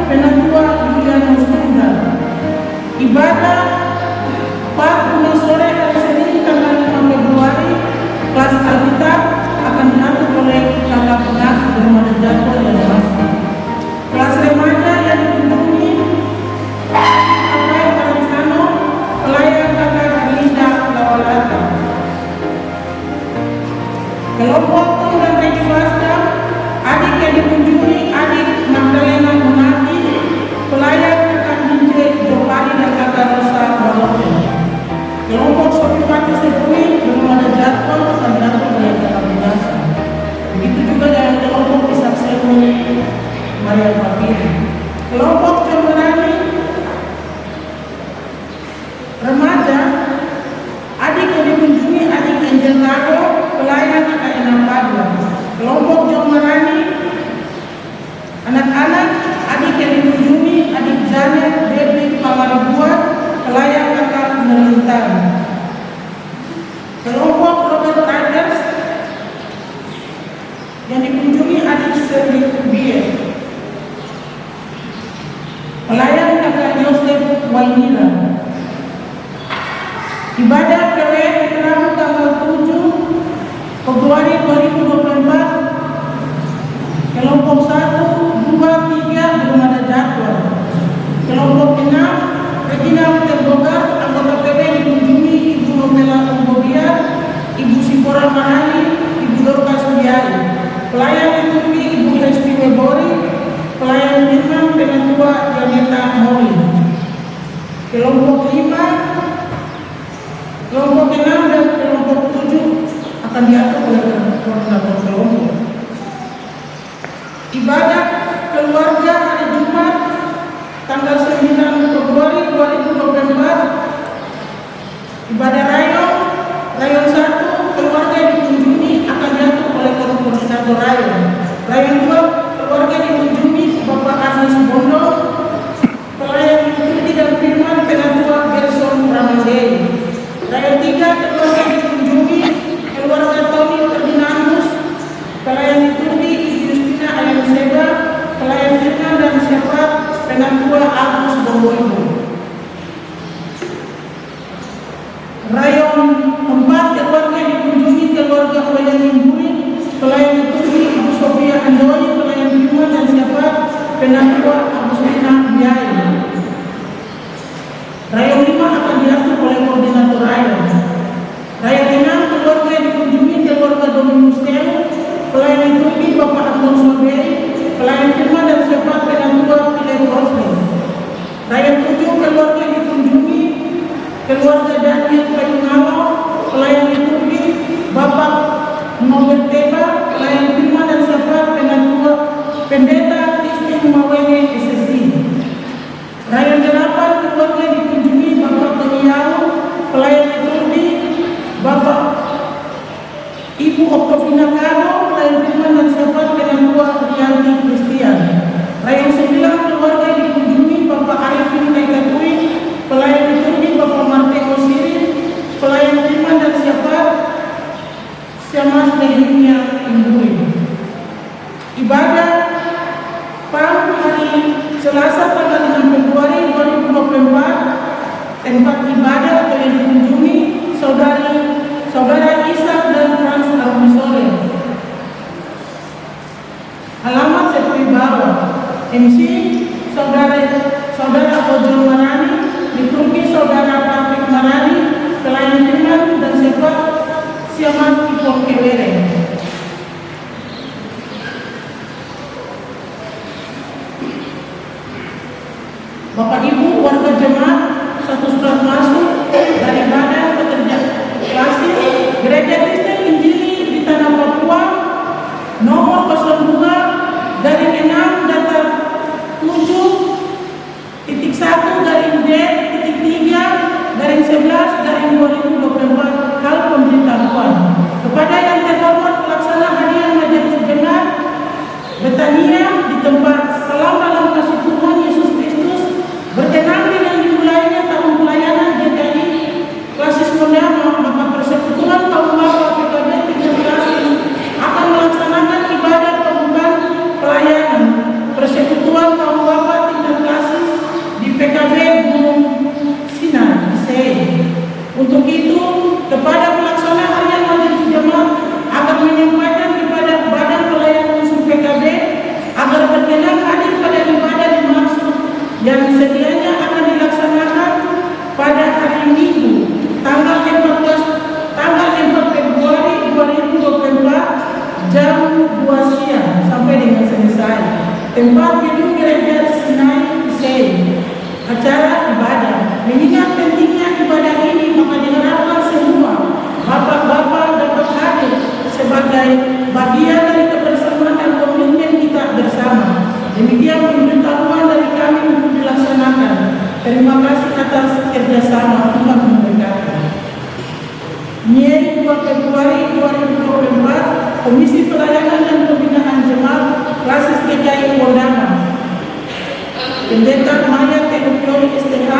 Penatua Juliano Sunda. Ibadah 4 sore hari Senin tanggal 5 Februari, kelas Alkitab akan diatur oleh kakak pengasuh Remaja Jadwal dan Masih. Kelas remaja yang dikunjungi Rafael Alexano, pelayan kakak Linda Lawalata. Kelompok Tung dan Regi Pasca, adik yang dikunjungi adik Magdalena Munati, pelayan kakak Ninje Jopari dan kakak Rosa Balote. Kelompok Sopipati Sepui belum ada jadwal akan diatur oleh kakak biasa. Begitu juga dengan kelompok Isak Sepui Maria Papiri. Kelompok Jemberani remaja, adik yang dikunjungi adik Angel Lago, pelayan kakak Enam Padua. Kelompok Jemberani anak-anak, adik yang dikunjungi adik Janet Debbie Pangaribuan, pelayan kakak Melintan. Kelompok Robert Riders yang dikunjungi adik Serli Bier, pelayan kakak Yosef Wainira. Ibadah PWN Rabu tanggal 7 Februari 2024. Kelompok 1, 2, 3 belum ada jadwal. Kelompok 6, Regina Terbogar, anggota PWN dikunjungi Ibu Nomela Umbobiar, Ibu Sipora Mahali, Ibu Dorka Sudiari. Pelayan liturgi Ibu Hesti Webori, pelayan imam Penatua Janeta Mori. Kelompok 5, kelompok 6 dan kelompok 7 akan diatur oleh koordinator kelompok. Ibadah keluarga hari Jumat tanggal 9 Februari 2024. Ibadah rayon 1, keluarga dikunjungi akan diatur oleh koordinator rayon. Rayon 2, keluarga dikunjungi Bapak Anies Bondo, pelayan liturgi dan firman Penatua Gerson Ramandei. Rayon 3, keluarga dikunjungi keluarga Tony Ferdinandus, pelayan liturgi Ibu Justina Ayam Sega, pelayan firman dan syafaat Penatua Agus Bongoibo. Rayon 4, keluarga dikunjungi keluarga pelayan Imburi, pelayan liturgi Ibu Sofia Andoi, pelayan firman dan syafaat Penatua Agustina Biaya. Rayon 5 akan diatur oleh koordinator rayon. Rayon 6, keluarga dikunjungi keluarga Dominus Teo, pelayan liturgi Bapak Anton Soberi, pelayan firman dan syafaat Penatua Pilar Rosles. Rayon 7, keluarga dikunjungi keluarga Daniel Payungalo, pelayan liturgi Bapak Norbert Teba, pelayan firman dan syafaat Penatua Pendeta Kristi Mawene SSI. Rayon 8, keluarga dikunjungi Bapak Toniau, pelayan liturgi Bapak Ibu Oktovina Kado, pelayan firman dan syafaat Penatua Rianti Kristian. Rayon 9, keluarga dikunjungi Bapak Arifin Kaikatui, pelayan liturgi Bapak Marteo Sirin, pelayan firman dan syafaat Syamas Nehemia Indui. Ibadah PAM hari Selasa tanggal 6 Februari 2024, tempat ibadah yang dikunjungi Saudara Ishak dan Frans Armisore. Alamat seperti bawah. MC Saudara Ojol Marani, liturgi Saudara Patrick Marani, pelayan firman dan syafaat Siamas Ipon Kewere. Bapak Ibu warga jemaat, satu surat masuk dari Badan Pekerja Klasis Gereja Kristen Injili di Tanah Papua nomor 02 garing 6 data 7.1 garing D titik 3 garing 11 garing 2024 hal pemberitahuan kepada yang terhormat pelaksana harian majelis jemaat Betania di tempat salam dalam kasih Tuhan Yesus Kristus berkenan dengan dimulainya tahun pelayanan yang sedianya akan dilaksanakan pada hari Minggu tanggal 4 Februari 2024 jam 2 siang sampai dengan selesai. Tempat gedung Gereja Sinai Isai. Acara ibadah. Mengingat pentingnya ibadah ini, maka diharapkan semua bapak-bapak dapat hadir sebagai bagian dari kebersamaan dan komitmen kita bersama. Demikian pemberitahuan dari kami untuk dilaksanakan. Terima kasih atas kerjasama. Tuhan memberkati. Nye 2 Februari 2024, Komisi Pelayanan dan Pembinaan Jemaat Klasis GKI Wondama. Pendeta Maya Teofioli STH,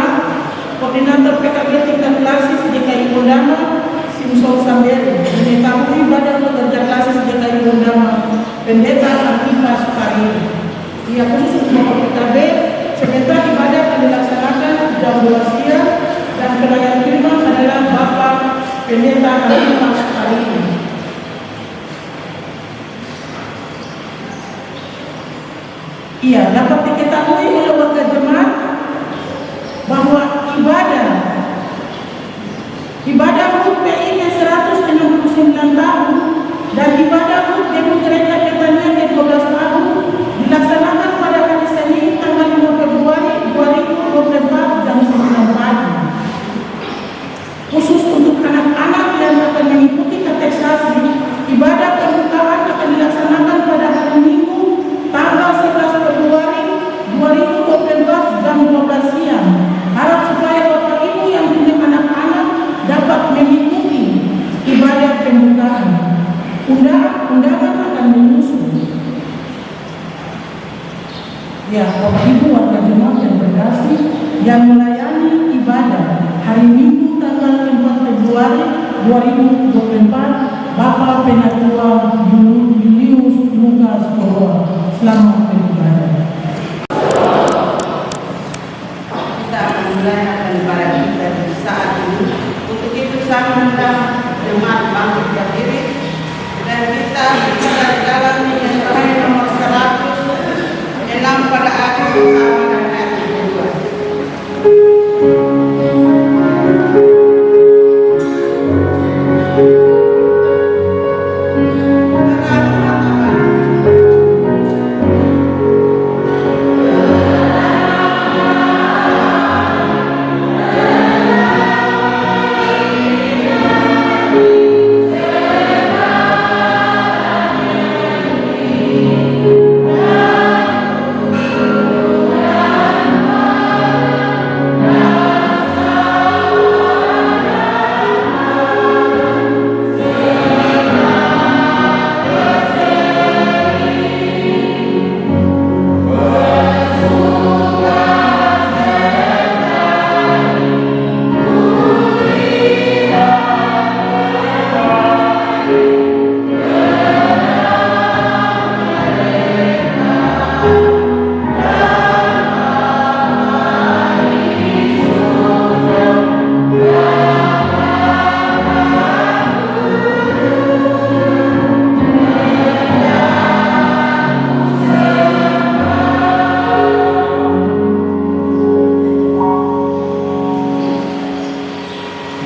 Koordinator PKB tingkat Klasis GKI Wondama, Simson Samberi. Mengetahui Badan Pekerja Klasis GKI Wondama, Pendeta Arifah Sukari. Ia khusus untuk PKB, sebentar ibadah akan dilaksanakan jam 2 siang dan pelayan firman adalah Bapak Pendeta Arifah Sukari. Iya, dapat diketahui oleh warga jemaat bahwa ibadah HUT PI 169 tahun dan ibadah HUT Gedung Gereja Betania ke-12 tahun dilaksanakan pada hari Senin tanggal 5 Februari 2024 jam 9 pagi. Khusus untuk anak-anak yang akan mengikuti katekisasi, ibadah pembukaan akan dilaksanakan pada hari Minggu tanggal 11 Februari 2024 jam 12 siang. Harap supaya Bapak Ibu yang punya anak-anak dapat mengikuti ibadah pembukaan. Undangan akan menyusul. Ya, Bapak Ibu warga jemaat yang berkasih, yang melayani ibadah hari Minggu tanggal 4 Februari 2024, Bapak Penatua Julius Lukas Purwo. Selamat beribadah. Kita akan mulai akan ibadah kita di saat ini. Untuk itu saya mengundang jemaat bangkit berdiri dan kita berjalan dalam menyertai nomor 106 pada akhir pertama dan ayat kedua.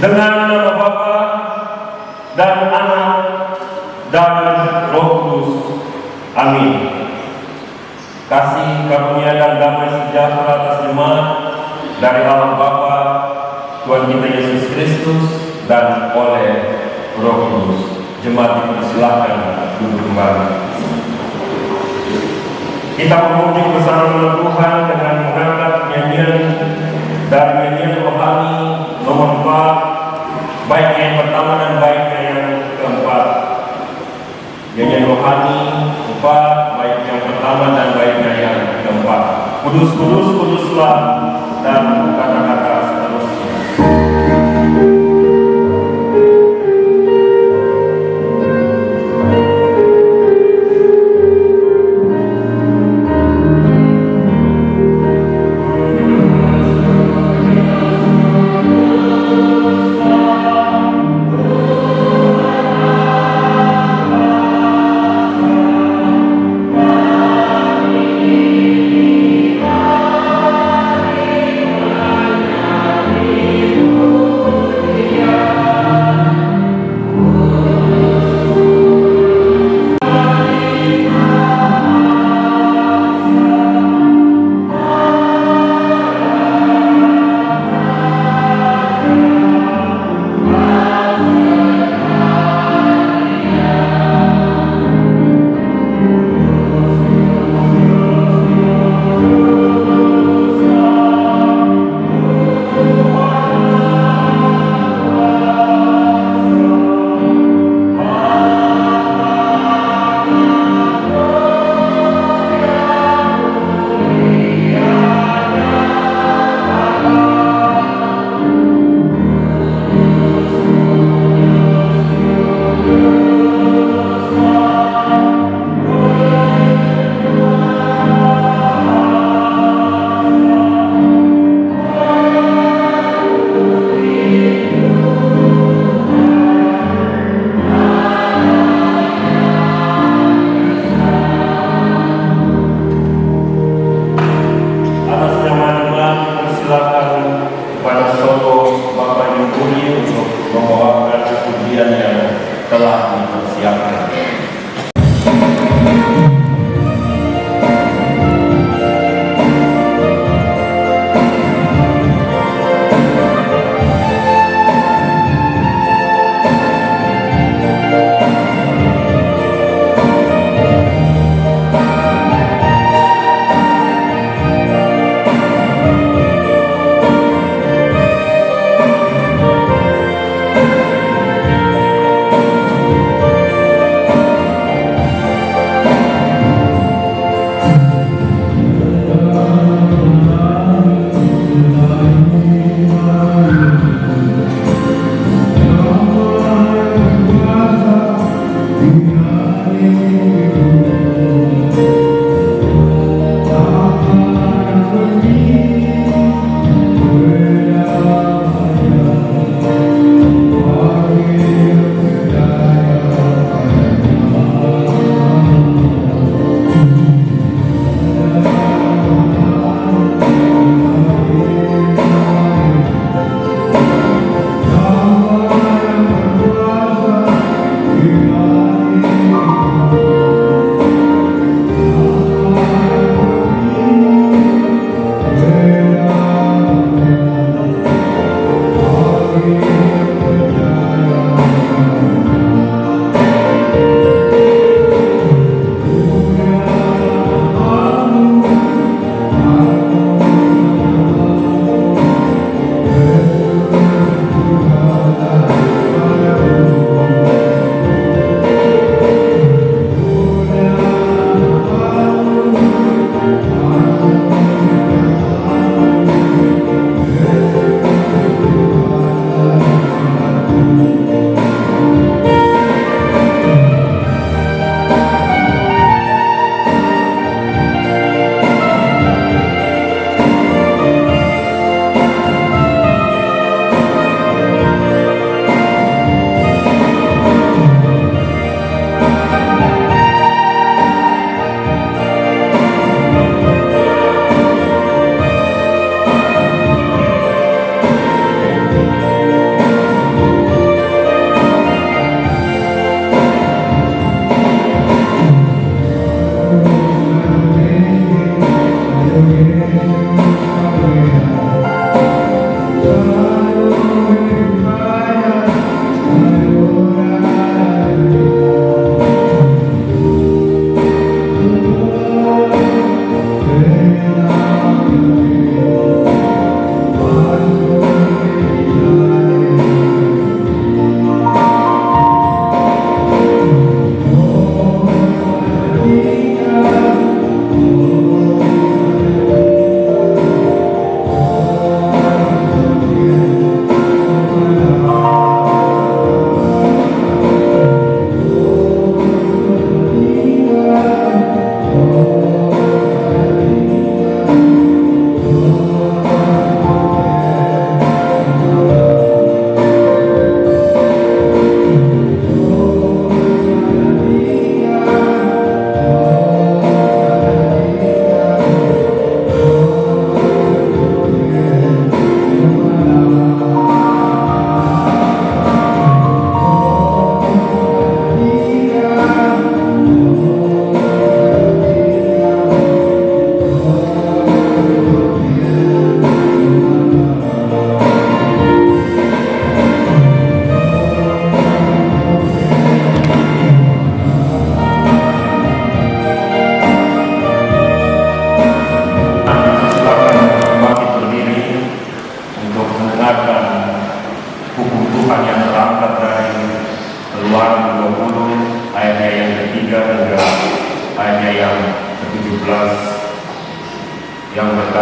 Dengan nama Bapa dan Anak dan Roh Kudus. Amin. Kasih karunia dan damai sejahtera atas jemaat dari Allah Bapa, Tuhan kita Yesus Kristus, dan oleh Roh Kudus. Jemaat dipersilakan duduk kembali. Kita memuji bersama Tuhan dengan mengangkat nyanyian dari nyanyian rohani nomor 4, baik yang pertama dan baik yang keempat. Nyanyian rohani 4, baik yang pertama dan baik yang keempat. Kudus, kudus, kuduslah, dan kata-kata seterusnya. Amin.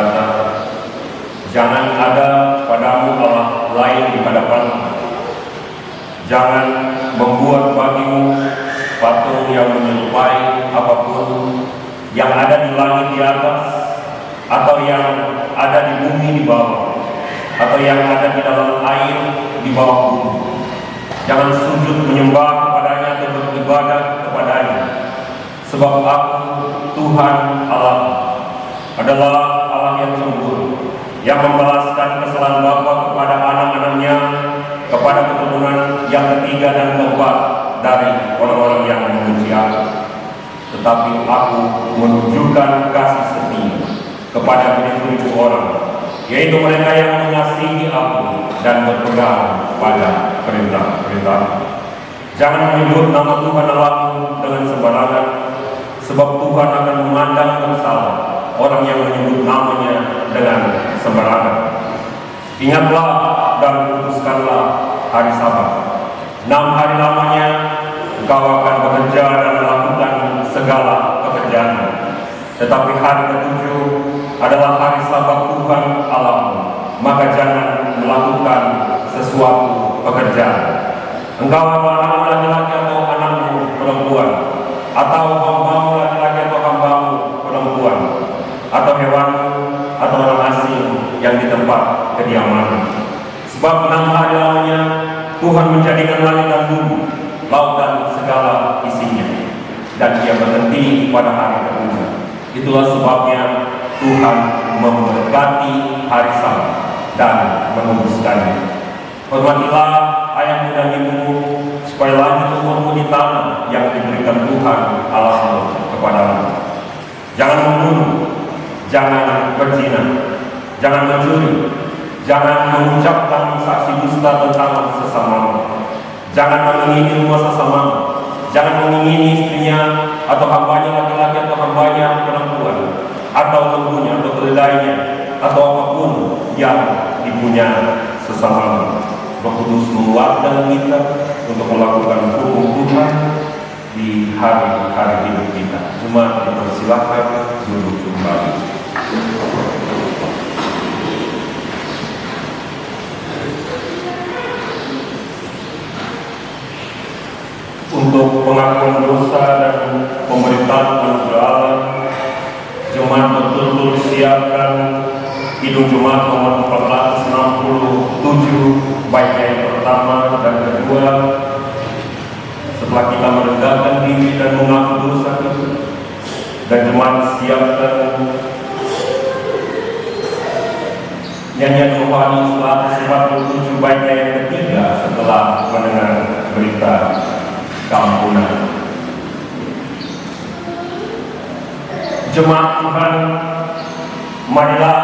berkata, jangan ada padamu Allah lain di hadapanmu. Jangan membuat bagimu patung yang menyerupai apapun yang ada di langit di atas, atau yang ada di bumi di bawah, atau yang ada di dalam air di bawah bumi. Jangan sujud menyembah kepadanya atau beribadah kepadanya, sebab aku Tuhan Allah adalah Allah yang cemburu, yang membalaskan kesalahan bapa kepada anak-anaknya, kepada keturunan yang ketiga dan keempat dari orang-orang yang membenci aku. Tetapi aku menunjukkan kasih setia kepada beribu-ribu orang, yaitu mereka yang mengasihi aku dan berpegang pada perintah-perintah. Jangan menyebut nama Tuhan Allahmu dengan sembarangan, sebab Tuhan akan memandang bersalah orang yang menyebut namanya dengan sembarangan. Ingatlah dan putuskanlah hari Sabat. 6 hari lamanya engkau akan bekerja dan melakukan segala pekerjaan. Tetapi hari ke-7 adalah hari Sabat Tuhan Allahmu, maka jangan melakukan sesuatu pekerjaan. Engkau atau anakmu laki-laki atau anakmu perempuan, atau hambamu laki-laki atau hambamu perempuan, atau hewanmu atau orang asing yang di tempat kediamanmu. Sebab 6 hari lamanya Tuhan menjadikan langit dan bumi, laut dan segala isinya, dan Dia berhenti pada hari ke-7. Itulah sebabnya Tuhan memberkati hari Sabat dan menguduskannya. Hormatilah ayahmu dan ibumu, supaya lanjut umurmu di tanah yang diberikan Tuhan Allahmu kepadamu. Jangan membunuh, jangan berzina, jangan mencuri, jangan mengucapkan saksi dusta tentang sesamamu, jangan mengingini rumah sesamamu, jangan mengingini istrinya atau hambanya laki-laki atau hambanya perempuan, atau lembunya atau keledainya, atau apapun yang dipunya sesamamu. Roh Kudus menguatkan kita untuk melakukan hukum Tuhan di hari-hari hidup kita. Jemaat dipersilakan duduk kembali. Untuk pengakuan dosa dan pemberitaan anugerah Allah, jemaat betul-betul siapkan Kidung Jemaat nomor 467, baik yang pertama dan kedua. Setelah kita merendahkan diri dan mengaku dosa itu, dan jemaat siapkan nyanyian rohani 147, baik yang ketiga setelah mendengar berita keampunan. Jemaat Tuhan, marilah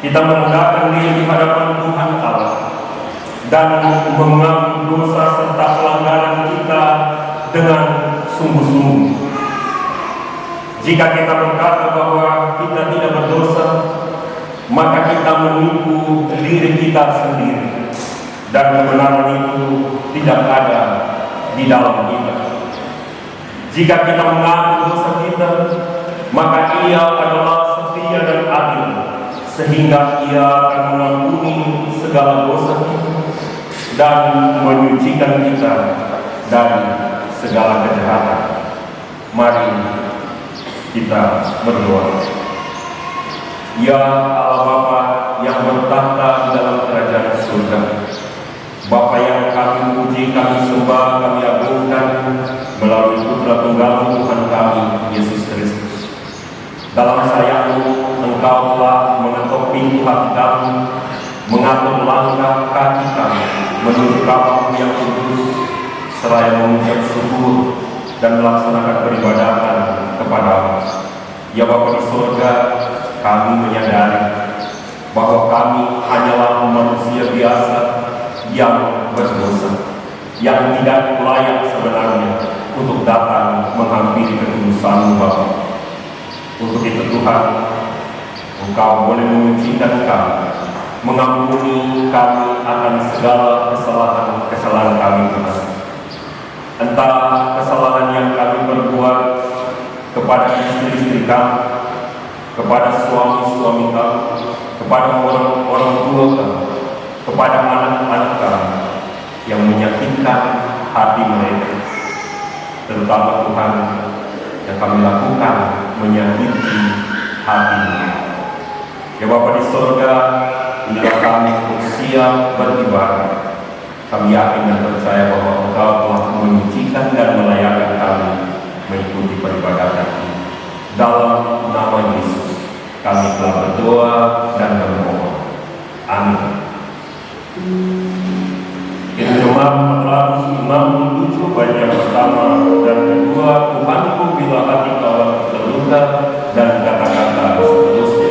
kita merendahkan diri di hadapan Tuhan Allah dan mengaku dosa serta pelanggaran kita dengan sungguh-sungguh. Jika kita berkata bahwa kita tidak berdosa, maka kita menipu diri kita sendiri, dan kebenaran itu tidak ada di dalam kita. Jika kita mengaku dosa kita, maka Ia adalah setia dan adil, sehingga Ia akan mengampuni segala dosa kita dan menyucikan kita dari segala kejahatan. Mari kita berdoa. Ya Allah Bapa yang bertahta di dalam kerajaan surga, Bapa yang kami puji, kami sembah, kami agungkan melalui Putra Tunggal Tuhan kami, Yesus Kristus. Dalam sayang-Mu, Engkau telah mengetuk pintu hati kami, mengatur langkah kaki kami menuju Kamu yang kudus, seraya mengucap syukur dan melaksanakan peribadatan kepada-Mu. Ya Bapa di surga, kami menyadari bahwa kami hanyalah manusia biasa yang berdosa, yang tidak layak sebenarnya untuk datang menghampiri kekudusan-Mu Bapa. Untuk itu Tuhan, Engkau boleh menyucikan kami, mengampuni kami akan segala kesalahan kami Tuhan. Entah kesalahan yang kami perbuat kepada istri-istri kami, kepada suami-suami kamu, kepada orang-orang tua kamu, kepada anak-anak kamu yang menyakitkan hati mereka. Terutama Tuhan, yang kami lakukan menyakiti hati mereka. Ya Bapa di sorga, inilah kami untuk siap beribadah. Kami yakin dan percaya bahwa Engkau telah menyucikan dan melayakkan kami mengikuti peribadatan ini. Dalam nama Yesus, kami telah berdoa dan bermohon. Amin. Itu jemaat 467 bait yang pertama dan kedua, Tuhanku bila hati kau terluka, dan kata-kata seterusnya.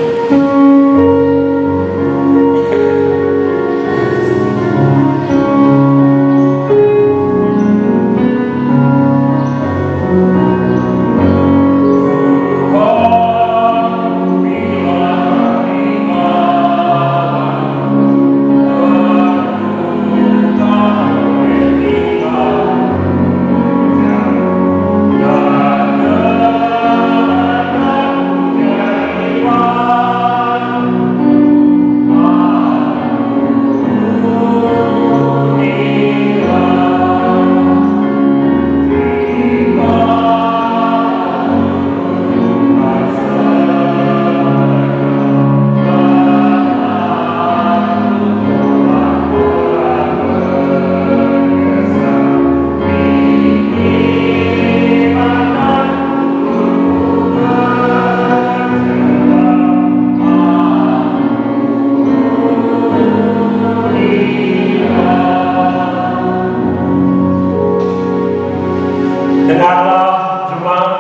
Dengarlah jemaat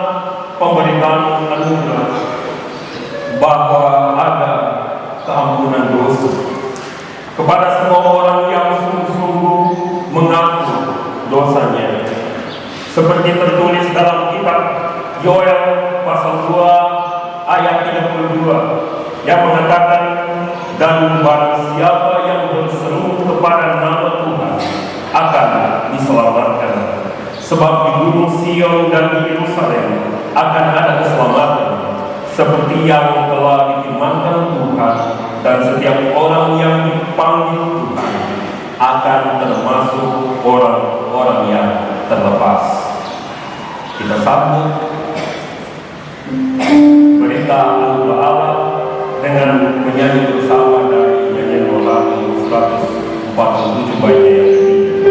pemberitaan anugerah bahwa ada keampunan dosa kepada semua orang yang sungguh-sungguh mengaku dosanya, seperti tertulis dalam kitab Yoel pasal 2 ayat 32 yang mengatakan, dan barang siapa yang berseru kepada nama Tuhan akan diselamatkan. Sebab di Gunung Sion dan di Yerusalem akan ada keselamatan, seperti yang telah difirmankan Tuhan, dan setiap orang yang dipanggil Tuhan akan termasuk orang-orang yang terlepas. Kita sambut berita anugerah Allah dengan menyanyi bersama dari nyanyian rohani 147 baitnya yang ketiga.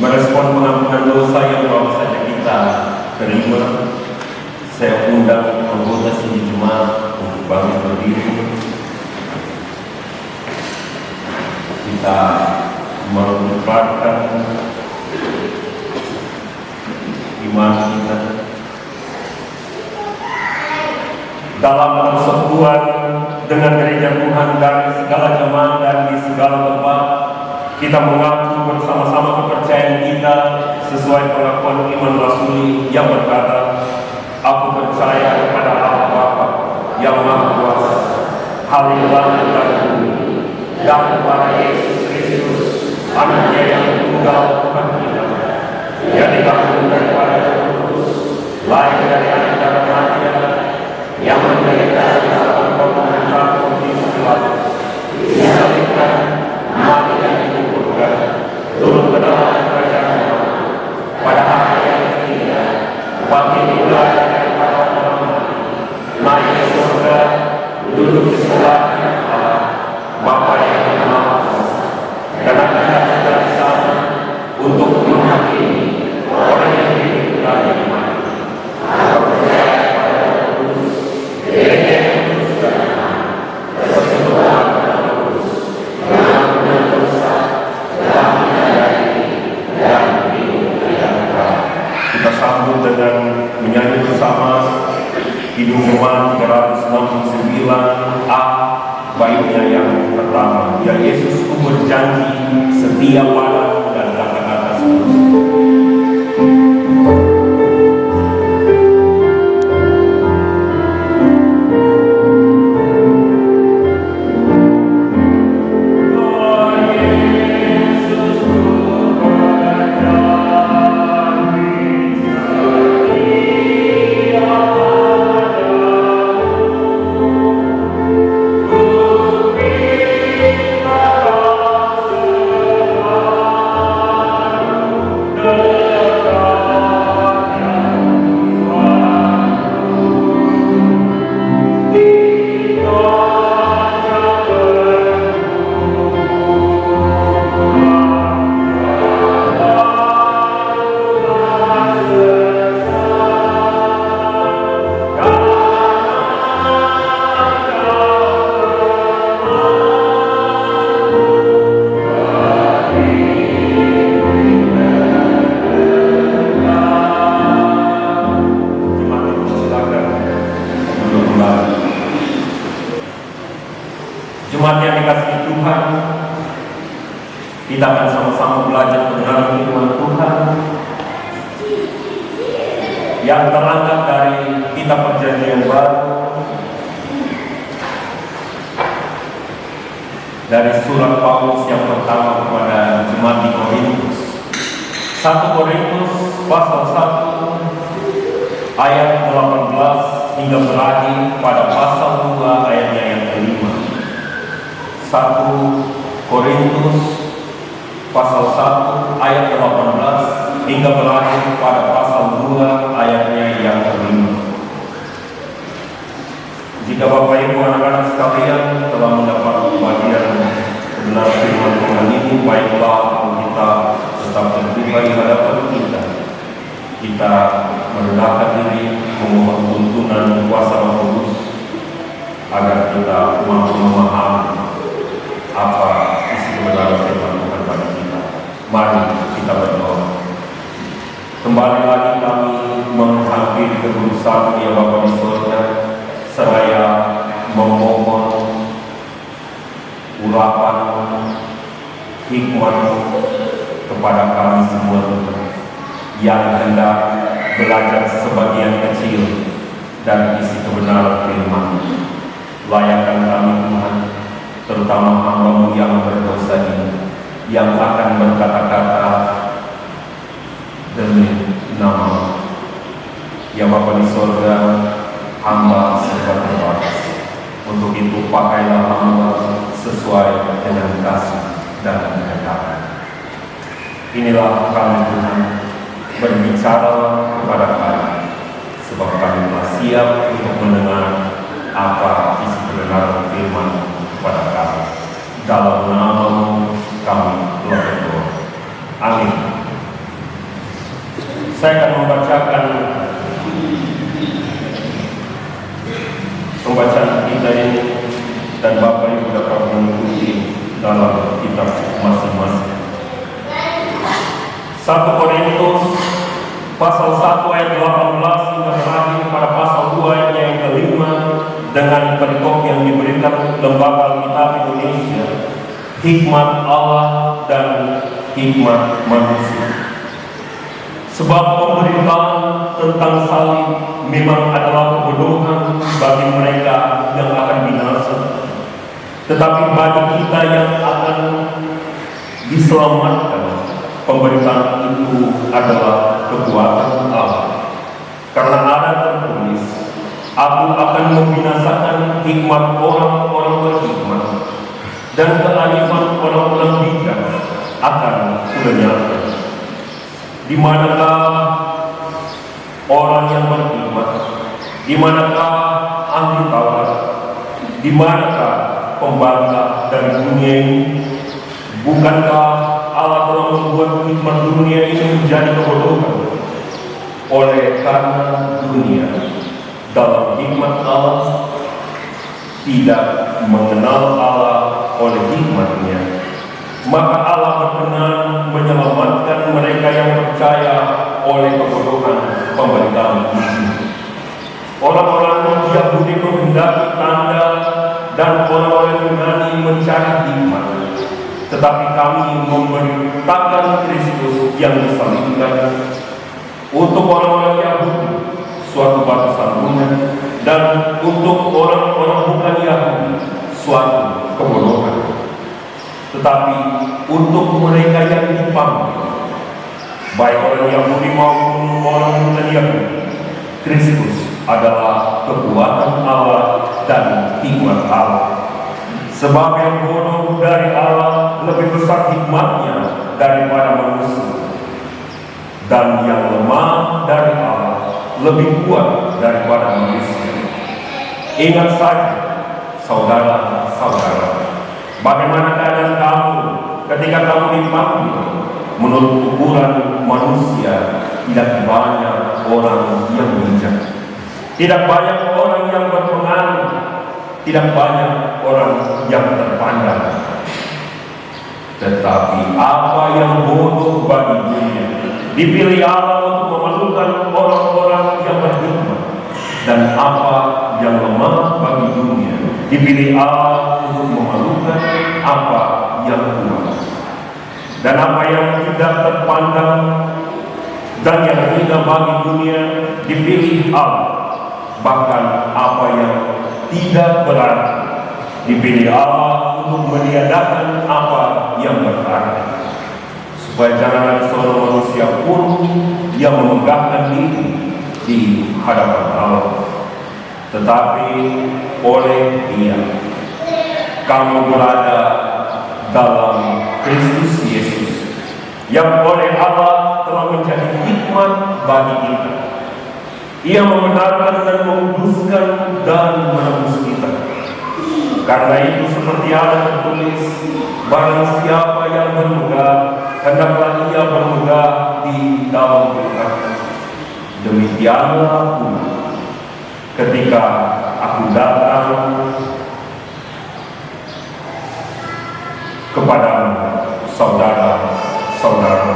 Merespon pengampunan dosa yang baru saja kita terima, saya undang anggota sini jemaat untuk bangkit berdiri. Kita mengucapkan iman kita dalam persekutuan dengan gereja Tuhan dari segala jemaat dan di segala tempat. Kita mengaku bersama-sama kepercayaan kita sesuai pengakuan iman rasuli yang berkata, aku percaya kepada Allah Bapa yang Maha Kuasa, hal yang langit dan bumi, dan kepada Yesus Kristus, Anaknya yang tunggal Tuhan kita, yang dikandung daripada Roh Kudus, lahir dari anak darah Maria, yang menderita disebabkan pembunuhan Pontius Pilatus, disalibkan, mati dan dikuburkan, turun ke dalam kerajaan Allah pada hari yang ketiga, naik ke surga, duduk di sebelahnya Allah, Bapa yang Maha Kuasa, dan akan datang dari sana untuk menghakimi orang yang hidup dan yang mati. Aku percaya pada Roh Kudus, gereja yang kudus dan benar, persekutuan dan kudus, pengampunan dosa, kebangkitan dari dan hidup yang kekal. Kita sambut dengan menyanyi bersama Kidung Jemaat 369A, baitnya yang pertama. Ya Yesus, ku berjanji setia padamu dan kata-kata seterusnya. Jemaat yang dikasihi Tuhan, kita akan sama-sama belajar mengenal firman Tuhan yang terangkat dari kitab Perjanjian Baru, dari surat Paulus yang pertama kepada jemaat di Korintus. 1 Korintus pasal 1 ayat 18 hingga berakhir pada pasal 2 ayatnya yang kelima. 1 Korintus pasal 1 ayat 18 hingga berakhir pada pasal 2 ayatnya yang kelima. Jika Bapak Ibu anak-anak sekalian telah mendapat bagian benar firman Tuhan ini, baiklah kita tetap terbuka di hadapan kita merendahkan diri, memohon tuntunan kuasa Roh Kudus agar kita mampu memahami apa isi kebenaran firman Tuhan pada kita. Mari kita berdoa. Kembali lagi kami menghampiri kekudusan ya Bapa di surga, seraya memohon urapan hikmat kepada kami semua yang hendak belajar sebagian kecil dari isi kebenaran firman. Layakkan kami Tuhan, terutama hamba-Mu yang berdosa ini, yang akan berkata-kata demi nama ya Bapa di surga, hamba serba terbatas. Untuk itu pakailah hamba sesuai dengan kasih dan kehendak. Inilah kami Tuhan, berbicara kepada kami, sebab kami telah siap untuk mendengar apa isi kebenaran firman kepada kami. Dalam nama-Mu kami telah berdoa. Amin. Saya akan membacakan pembacaan kita ini, dan Bapak Ibu dapat mengikuti dalam kitab masing-masing. 1 Korintus pasal 1 ayat 18 hingga berakhir pada pasal 2 ayat yang kelima, dengan perikop yang diberikan Lembaga Alkitab Indonesia, hikmat Allah dan hikmat manusia. Sebab pemberitaan tentang salib memang adalah kebodohan bagi mereka yang akan binasa, tetapi bagi kita yang akan diselamatkan, pemberitaan itu adalah kekuatan Allah. Karena ada tertulis, Aku akan membinasakan hikmat orang-orang berhikmat, dan kearifan orang-orang bijak akan kulenyapkan. Di manakah orang yang beriman? Di manakah ahli Taurat? Di manakah pembantah dari dunia ini? Bukankah Allah telah membuat hikmat dunia ini menjadi kebodohan? Oleh karena dunia dalam hikmat Allah tidak mengenal Allah oleh hikmatnya, maka Allah berkenan menyelamatkan mereka yang percaya oleh kebodohan pemberitaan ini. Orang-orang Yahudi menghendaki tanda dan orang-orang Yunani mencari hikmat, tetapi kami memberitakan Kristus yang disalibkan. Untuk orang-orang Yahudi suatu batu sandungan, dan untuk orang-orang bukan Yahudi suatu kebodohan. Tetapi untuk mereka yang dipanggil, baik orang Yahudi maupun orang bukan Yahudi, Kristus adalah kekuatan Allah dan hikmat Allah. Sebab yang bodoh dari Allah lebih besar hikmatnya daripada manusia, dan yang lemah dari Allah lebih kuat daripada manusia. Ingat saja, saudara-saudara, bagaimana keadaan kamu ketika kamu dipanggil. Menurut ukuran manusia, tidak banyak orang yang bijak, tidak banyak orang yang berpengaruh, tidak banyak orang yang terpandang. Tetapi apa yang bodoh bagi dunia dipilih Allah untuk memalukan orang-orang yang berhikmat, dan apa yang lemah bagi dunia dipilih Allah untuk memalukan apa yang kuat, dan apa yang tidak terpandang dan yang hina bagi dunia dipilih Allah. Bahkan apa yang tidak berarti dipilih Allah untuk meniadakan apa yang berarti, supaya jangan ada seorang manusia pun yang memegahkan diri di hadapan Allah, tetapi oleh Dia kamu berada dalam Kristus Yesus, yang oleh Allah telah menjadi hikmat bagi kita. Ia membenarkan dan menguduskan dan menebus kita. Karena itu seperti ada tertulis, barang siapa yang bermegah, hendaklah ia bermegah di dalam Tuhan. Demikianlah pula ketika aku datang kepadamu, saudara-saudara,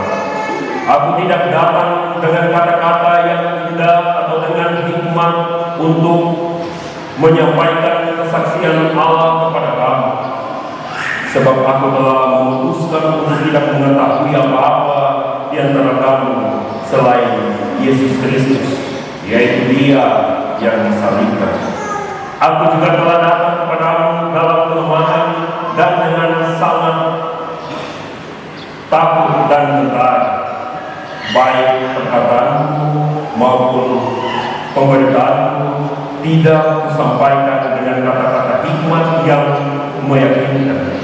aku tidak datang dengan kata-kata yang indah atau dengan hikmat untuk menyampaikan kesaksian Allah kepada kamu, sebab aku telah memutuskan untuk tidak mengetahui apa-apa di antara kamu selain Yesus Kristus, yaitu Dia yang disalibkan. Aku juga telah datang kepadamu dalam kelemahan dan dengan sangat takut dan gentar, baik perkataanku maupun pemberitaanku tidak kusampaikan dengan kata-kata hikmat yang meyakinkan,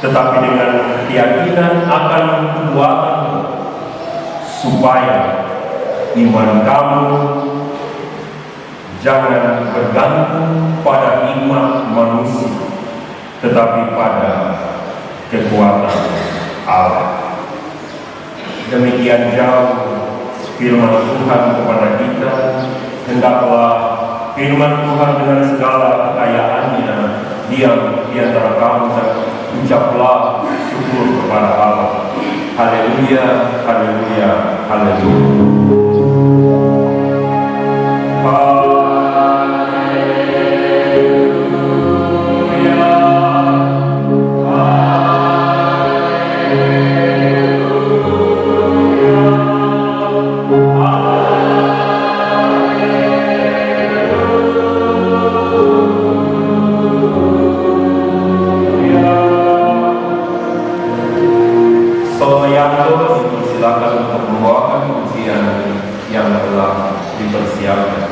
tetapi dengan keyakinan akan kekuatanmu, supaya iman kamu jangan bergantung pada hikmat manusia, tetapi pada kekuatan Allah. Demikian jauh firman Tuhan kepada kita. Hendaklah firman Tuhan dengan segala kekayaannya diam di antara kamu, dan ucaplah syukur kepada Allah. Haleluya, haleluya, haleluya. Silakan untuk membawakan ujian yang telah dipersiapkan.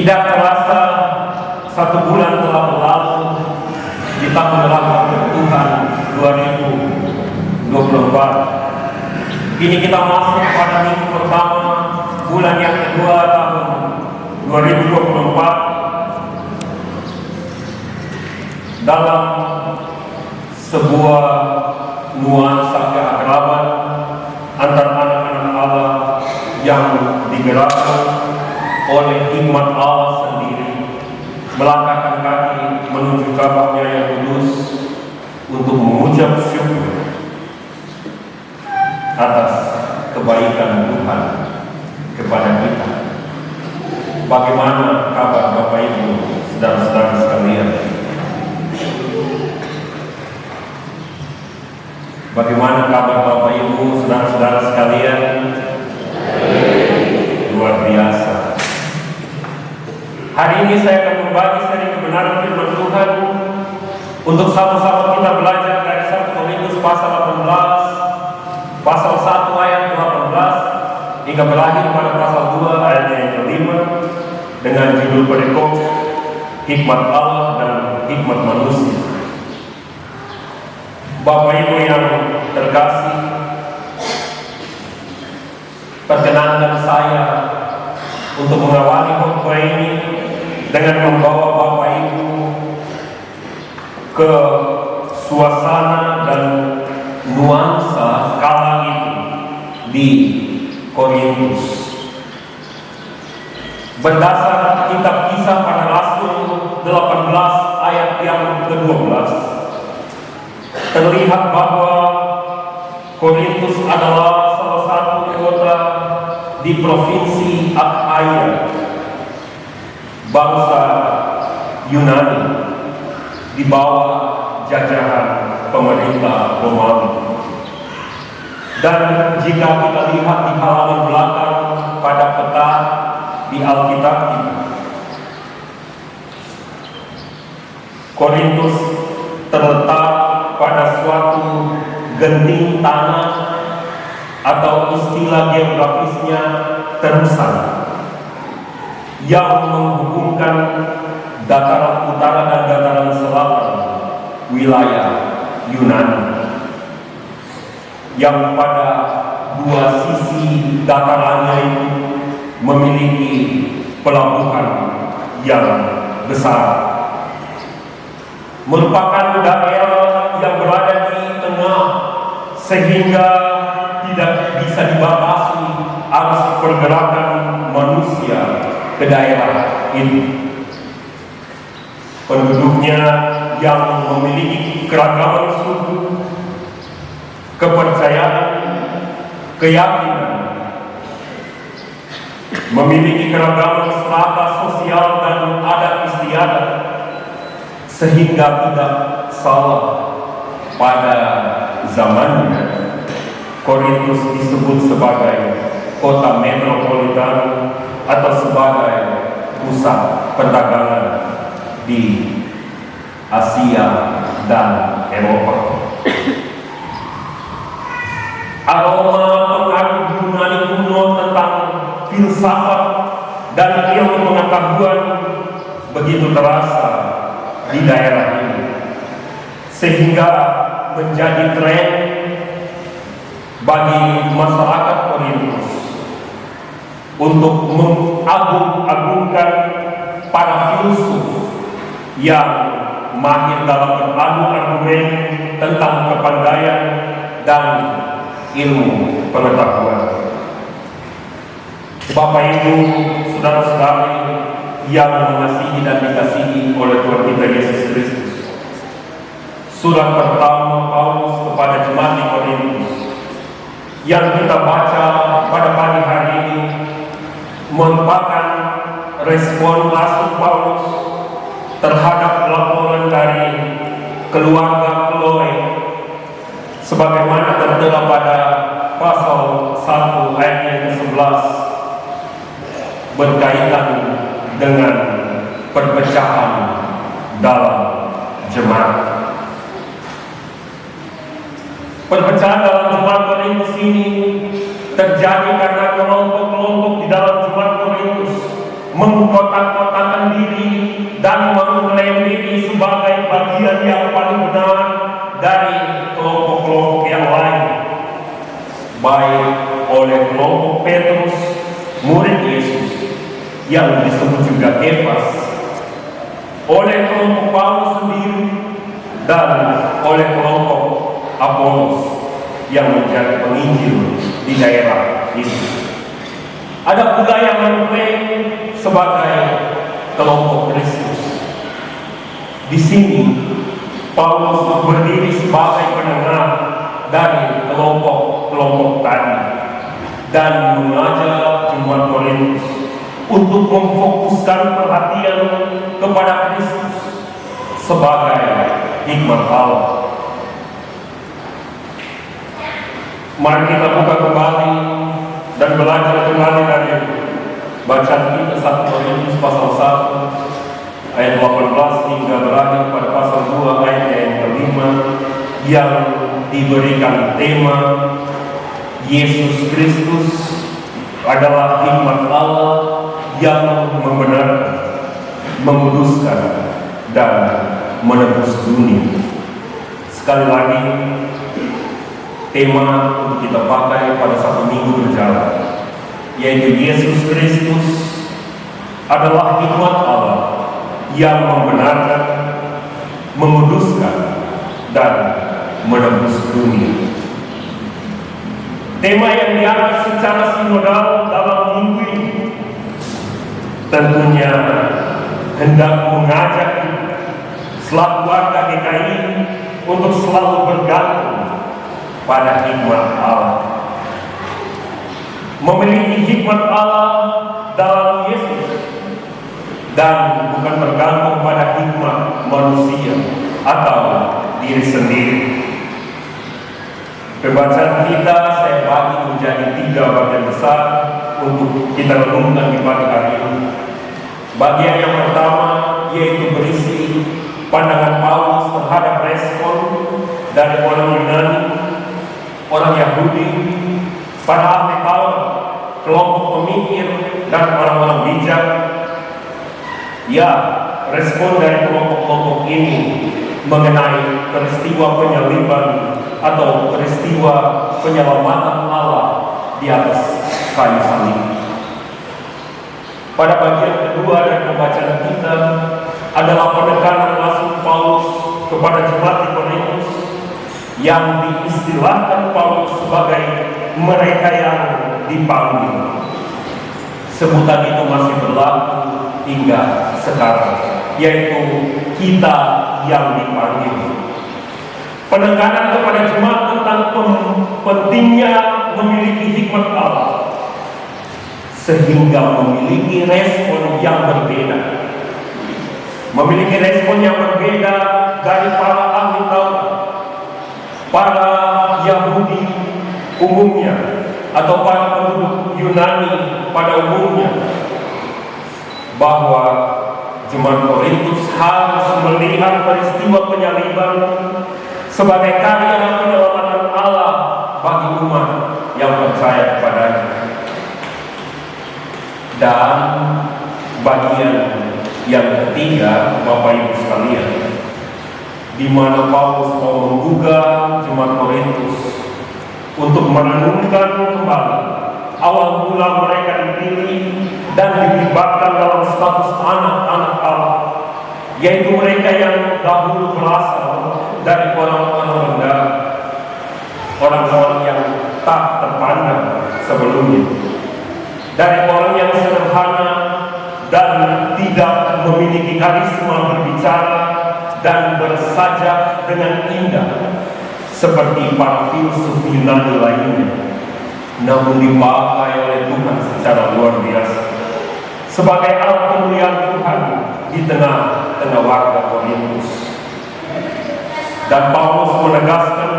Tidak terasa 1 bulan telah berlalu di tahun Tuhan 2024. Kini kita masuk pada minggu pertama bulan yang kedua tahun 2024 dalam sebuah nuansa keakraban antara anak-anak Allah yang digerakkan oleh hikmat Allah sendiri, melangkahkan kaki menuju Ka'bahnya yang kudus untuk mengucap syukur atas kebaikan Tuhan kepada kita. Bagaimana kabar Bapak Ibu, saudara-saudara sekalian? Bagaimana kabar Bapak Ibu, saudara-saudara sekalian? Luar biasa. Hari ini saya akan membagi seri kebenaran firman Tuhan untuk sama-sama kita belajar dari 1 Korintus pasal 18, pasal 1 ayat 18 hingga berakhir pada pasal 2 ayat yang kelima dengan judul perikop hikmat Allah dan hikmat manusia. Bapak Ibu yang terkasih, perkenankan saya untuk mengawali khotbah ini dengan membawa Bapak Ibu ke suasana dan nuansa kala itu di Korintus. Berdasar kitab Kisah para Rasul 18 ayat yang ke-12, terlihat bahwa Korintus adalah salah satu kota di provinsi Achaia, bangsa Yunani di bawah jajahan pemerintah Romawi. Dan jika kita lihat di halaman belakang pada peta di Alkitab kita, Korintus terletak pada suatu genting tanah atau istilah geografisnya terusan yang menghubungkan dataran utara dan dataran selatan wilayah Yunani, yang pada dua sisi datarannya itu memiliki pelabuhan yang besar. Merupakan daerah yang berada di tengah sehingga tidak bisa dibatasi arus pergerakan manusia ke daerah ini. Penduduknya yang memiliki keragaman suku, kepercayaan, keyakinan, memiliki keragaman strata sosial dan adat istiadat, sehingga tidak salah pada zamannya Korintus disebut sebagai kota metropolitan atau sebagai pusat perdagangan di Asia dan Eropa. Aroma pengaruh Yunani kuno tentang filsafat dan ilmu pengetahuan begitu terasa di daerah ini, sehingga menjadi tren bagi masyarakat Korintus untuk mengagung-agungkan para filsuf yang mahir dalam beradu argumen tentang kepandaian dan ilmu pengetahuan. Bapak Ibu, saudara-saudari yang mengasihi dan dikasihi oleh Tuhan kita Yesus Kristus, surat pertama Paulus kepada jemaat di Korintus yang kita baca pada pagi hari ini merupakan respon Rasul Paulus terhadap laporan dari keluarga Chloe sebagaimana tertera pada pasal 1 ayat yang ke-11 berkaitan dengan perpecahan dalam jemaat. Perpecahan dalam jemaat Korintus ini terjadi karena kelompok-kelompok di dalam jemaat Korintus mengkotak-kotak baik oleh kelompok Petrus, murid Yesus, yang disebut juga Kefas, oleh kelompok Paulus sendiri, dan oleh kelompok Apolos yang menjadi penginjil di daerah itu. Ada pula yang mengklaim sebagai kelompok Kristus. Di sini Paulus berdiri sebagai penengah dari kelompok-kelompok tadi dan mengajak jemaat Korintus untuk memfokuskan perhatian kepada Kristus sebagai hikmat Allah. Mari kita buka kembali dan belajar kembali dari bacaan kita 1 Korintus pasal 1 ayat 18 hingga berakhir pada pasal 2 ayat yang kelima, yang diberikan tema Yesus Kristus adalah hikmat Allah yang membenarkan, menguduskan, dan menebus dunia. Sekali lagi, tema untuk kita pakai pada satu minggu berjalan, yaitu Yesus Kristus adalah hikmat Allah yang membenarkan, menguduskan, dan menebus dunia. Tema yang diangkat secara sinodal dalam minggu ini tentunya hendak mengajak selaku warga GKI untuk selalu bergantung pada hikmat Allah, memiliki hikmat Allah dalam Yesus, dan bukan bergantung pada hikmat manusia atau diri sendiri. Pembacaan kita saya bagi menjadi 3 bagian besar untuk kita renungkan di pagi hari ini. Bagian yang pertama yaitu berisi pandangan Paulus terhadap respon dari orang Yunani, orang Yahudi, para ahli Taurat, kelompok pemikir, dan orang-orang bijak. Ya, respon dari kelompok-kelompok ini mengenai peristiwa penyaliban atau peristiwa penyelamatan Allah di atas kayu salib. Pada bagian kedua dari pembacaan kita adalah penekanan Rasul Paulus kepada jemaat di Korintus yang diistilahkan Paulus sebagai mereka yang dipanggil. Sebutan itu masih berlaku hingga sekarang, yaitu kita yang dipanggil. Penekanan kepada jemaat tentang pentingnya memiliki hikmat Allah, sehingga memiliki respon yang berbeda. Memiliki respon yang berbeda dari para ahli Taurat, para Yahudi umumnya, atau para penduduk Yunani pada umumnya, bahwa jemaat Korintus harus melihat peristiwa penyaliban sebagai karya penyelamatan Allah bagi umat yang percaya kepadanya. Dan bagian yang ketiga, Bapak Ibu sekalian, di mana Paulus mau menggugah jemaat Korintus untuk merenungkan kembali awal mula mereka dipilih dan dilibatkan dalam status anak-anak Allah, yaitu mereka yang dahulu berasal dari orang-orang rendah, orang-orang yang tak terpandang sebelumnya, dari orang yang sederhana dan tidak memiliki karisma berbicara dan bersajak dengan indah seperti para filsuf Yunani lainnya, namun dipakai oleh Tuhan secara luar biasa sebagai alat kemuliaan Tuhan di tengah-tengah warga Korintus. Dan Paulus menegaskan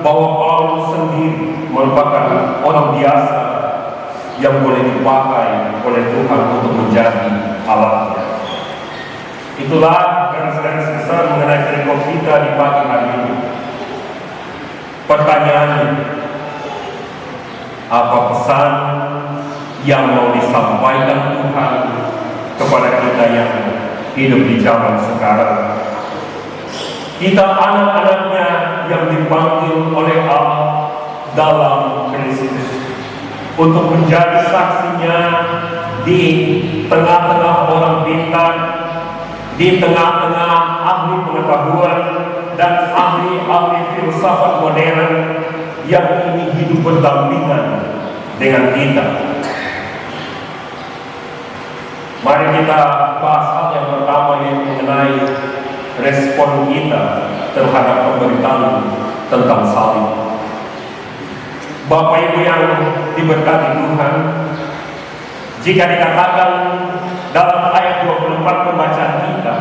bahwa Paulus sendiri merupakan orang biasa yang boleh dipakai oleh Tuhan untuk menjadi alatnya. Itulah garis-garis besar mengenai perikop kita di pagi hari ini. Pertanyaannya, apa pesan yang mau disampaikan Tuhan kepada kita yang hidup di zaman sekarang? Kita anak-anaknya yang dipanggil oleh Allah dalam Kristus untuk menjadi saksinya di tengah-tengah orang pintar, di tengah-tengah ahli pengetahuan dan ahli-ahli filsafat modern yang ini hidup berdampingan dengan kita. Mari kita bahas hal yang pertama, yang mengenai respon kita terhadap pemberitaan tentang salib. Bapak Ibu yang diberkati Tuhan, jika dikatakan dalam ayat 24 pembacaan kita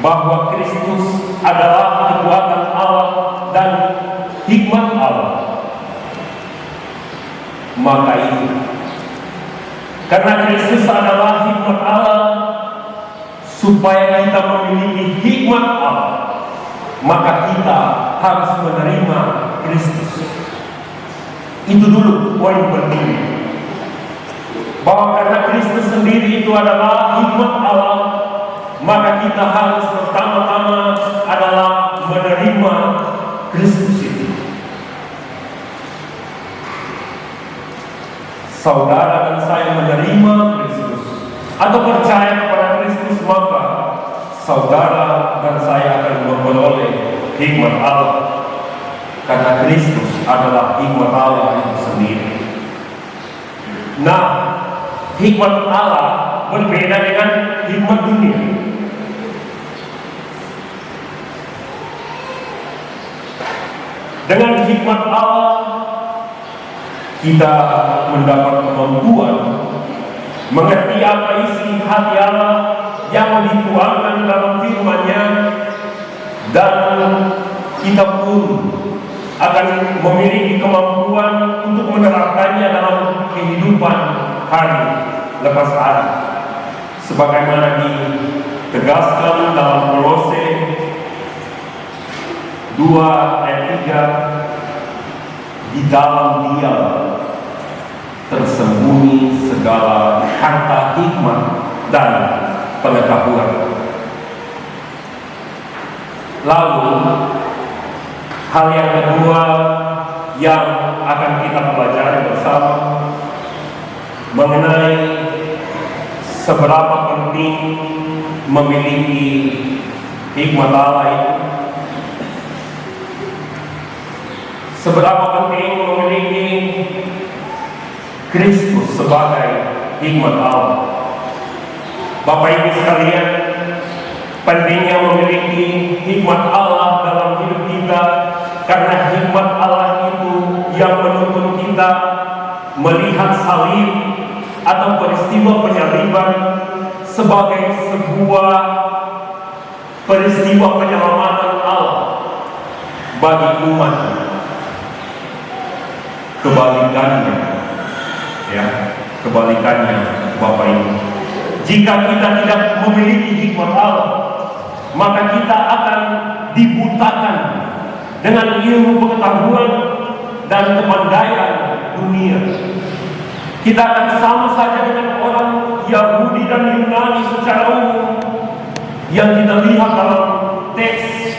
bahwa Kristus adalah kekuatan Allah dan hikmat Allah, maka itu karena Kristus adalah hikmat Allah, supaya kita memiliki hikmat Allah, maka kita harus menerima Kristus. Itu dulu poin penting, bahwa karena Kristus sendiri itu adalah hikmat Allah, maka kita harus pertama-tama adalah menerima Kristus itu. Saudara dan saya menerima Kristus atau percaya kepada Kristus, maka saudara dan saya akan memperoleh hikmat Allah, karena Kristus adalah hikmat Allah itu sendiri. Nah, hikmat Allah berbeda dengan hikmat dunia. Dengan hikmat Allah kita mendapat kemampuan mengerti apa isi hati Allah yang dituangkan dalam firman-Nya, dan kita pun akan memiliki kemampuan untuk menerapkannya dalam kehidupan hari lepas hari, sebagaimana ditegaskan dalam Kolose 2 ayat 3, di dalam Dia tersembunyi segala harta hikmat dan pengetahuan. Lalu hal yang kedua yang akan kita pelajari bersama mengenai seberapa penting memiliki hikmat Allah itu. Seberapa penting memiliki Kristus sebagai hikmat Allah. Bapak Ibu sekalian, pentingnya memiliki hikmat Allah dalam hidup kita, karena hikmat Allah itu yang menuntun kita melihat salib atau peristiwa penyaliban sebagai sebuah peristiwa penyelamatan Allah bagi umat. Kebalikannya, kebalikannya Bapak Ibu, jika kita tidak memiliki hikmat Allah, maka kita akan dibutakan dengan ilmu pengetahuan dan kepandaian dunia. Kita akan sama saja dengan orang Yahudi dan Yunani secara umum yang kita lihat dalam teks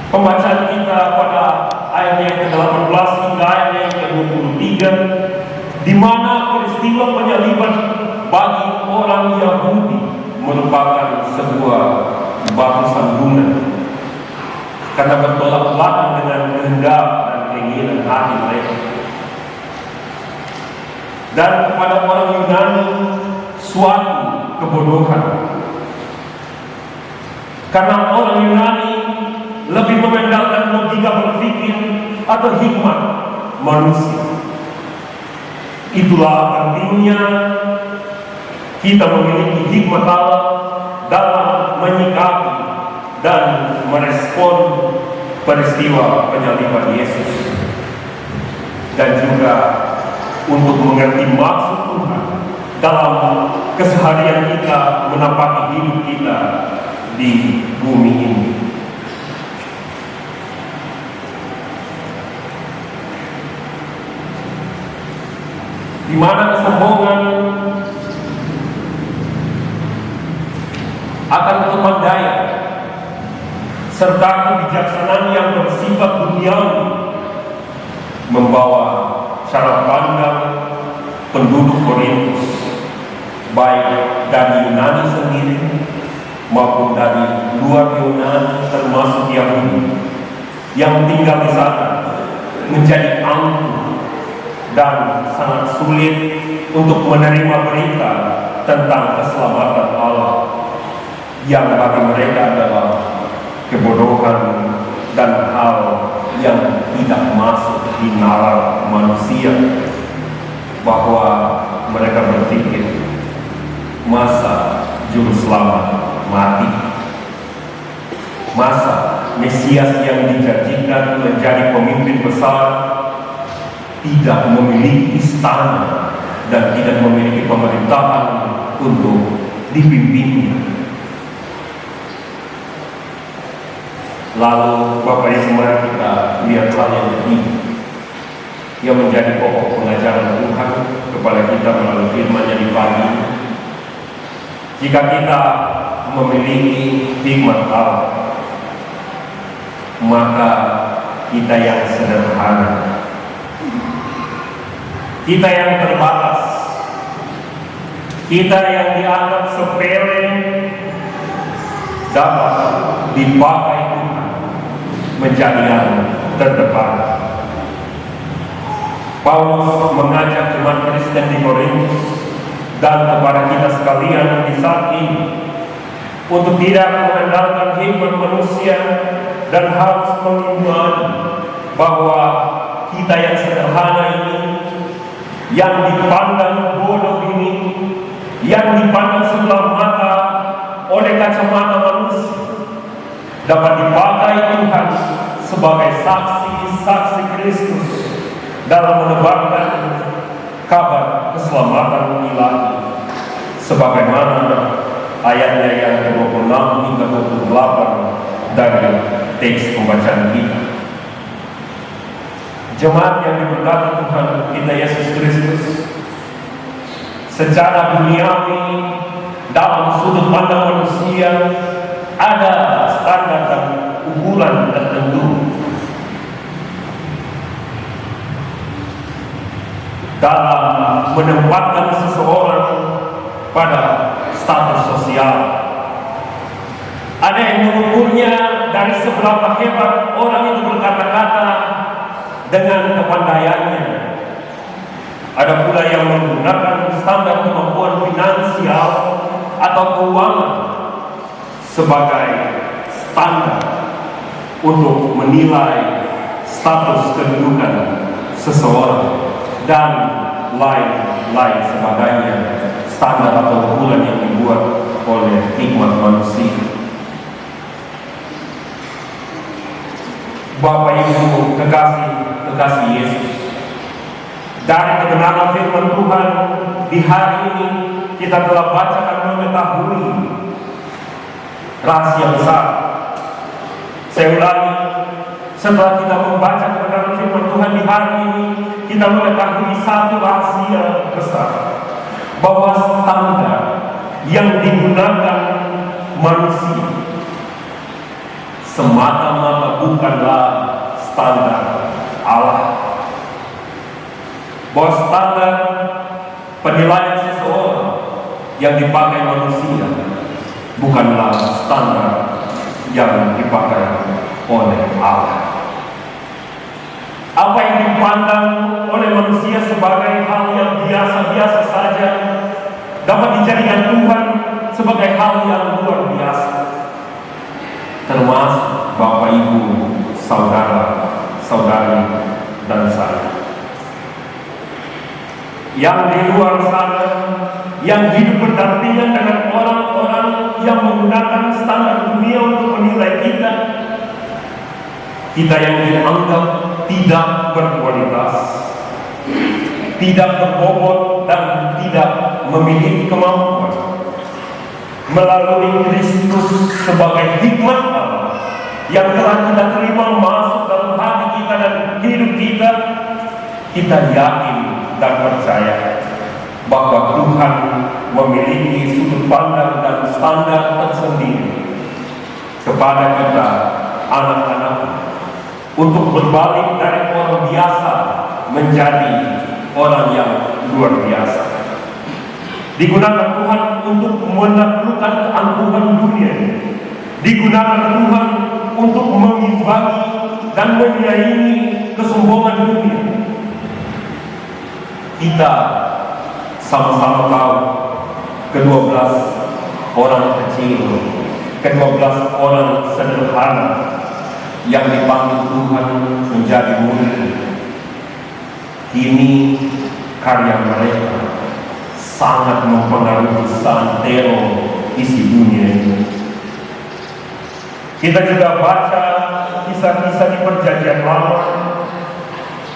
pembacaan kita pada ayat yang ke-18 hingga ayat yang ke-23, di mana peristiwa penyaliban bagi orang Yahudi merupakan sebuah batu sandungan, karena bertolak belakang dengan kehendak dan keinginan hati mereka. Dan kepada orang Yunani suatu kebodohan, karena orang Yunani lebih mengandalkan logika berpikir atau hikmat manusia. Itulah pentingnya kita memiliki hikmat Allah dalam menyikapi dan merespon peristiwa penyaliban Yesus, dan juga untuk mengerti maksud Tuhan dalam keseharian kita menapaki hidup kita di bumi ini. Di mana kesombongan akan kepandaian serta kebijaksanaan yang bersifat duniawi membawa cara pandang penduduk Korintus, baik dari Yunani sendiri maupun dari luar Yunani termasuk Yahudi yang tinggal di sana, menjadi angkuh dan sangat sulit untuk menerima berita tentang keselamatan Allah yang bagi mereka adalah kebodohan dan hal yang tidak masuk di nalar manusia, bahwa mereka berpikir masa juru selamat mati, masa Mesias yang dijanjikan menjadi pemimpin besar tidak memiliki istana dan tidak memiliki pemerintahan untuk dipimpinnya. Lalu Bapak Ibu, mari kita lihat hal yang ketiga yang menjadi pokok pengajaran Tuhan kepada kita melalui firman-Nya di pagi ini. Jika kita memiliki hikmat Allah, maka kita yang sederhana, kita yang terbatas, kita yang dianggap sepele dapat dipakai Tuhan menjadi yang terdepan. Paulus mengajak jemaat Kristen di Korintus dan kepada kita sekalian di saat ini untuk tidak mengandalkan hikmat manusia dan harus mengimani bahwa kita yang sederhana ini, yang dipandang bodoh ini, yang dipandang sebelah mata oleh kacamata manusia, dapat dipakai Tuhan sebagai saksi-saksi Kristus dalam menebarkan kabar keselamatan ilahi, sebagaimana ayatnya yang ke-26 hingga 28 dari teks pembacaan kita. Jemaat yang diberkati Tuhan kita Yesus Kristus, secara duniawi dalam sudut pandang manusia ada standar dan ukuran tertentu dalam menempatkan seseorang pada status sosial. Ada yang mengukurnya dari seberapa hebat orang itu berkata-kata dengan kepandaiannya. Ada pula yang menggunakan standar kemampuan finansial atau keuangan sebagai standar untuk menilai status kedudukan seseorang dan lain-lain sebagainya, standar atau ukuran yang dibuat oleh hikmat manusia. Bapak Ibu kekasih Yesus, dari kebenaran firman Tuhan di hari ini kita telah baca dan mengetahui rahasia besar. Saya ulangi, setelah kita membaca kebenaran firman Tuhan di hari ini, kita mengetahui satu rahasia besar, bahwa standar yang digunakan manusia semata-mata bukanlah standar Allah. Bahwa standar penilaian seseorang yang dipakai manusia bukanlah standar yang dipakai oleh Allah. Apa yang dipandang oleh manusia sebagai hal yang biasa-biasa saja dapat dijadikan Tuhan sebagai hal yang luar biasa. Termasuk Bapak Ibu, saudara, saudari, dan saya yang di luar sana, yang hidup berdampingan dengan orang-orang yang menggunakan standar dunia untuk menilai kita. Kita yang dianggap tidak berkualitas, tidak berbobot, dan tidak memiliki kemampuan, melalui Kristus sebagai hikmat Allah yang telah kita terima masuk dalam hati kita dan hidup kita, kita yakin dan percaya bahwa Tuhan memiliki sudut pandang dan standar tersendiri kepada kita, anak-anak, untuk berbalik dari orang biasa menjadi orang yang luar biasa. Digunakan Tuhan untuk menaklukkan keangkuhan dunia. Digunakan Tuhan untuk mengimbangi dan menyaingi kesombongan dunia. Kita sama-sama tahu ke-12 orang kecil, ke-12 orang sederhana yang dipanggil Tuhan menjadi murid. Kini karya mereka sangat mempengaruhi santero isi dunia ini. Kita juga baca kisah-kisah di Perjanjian Lama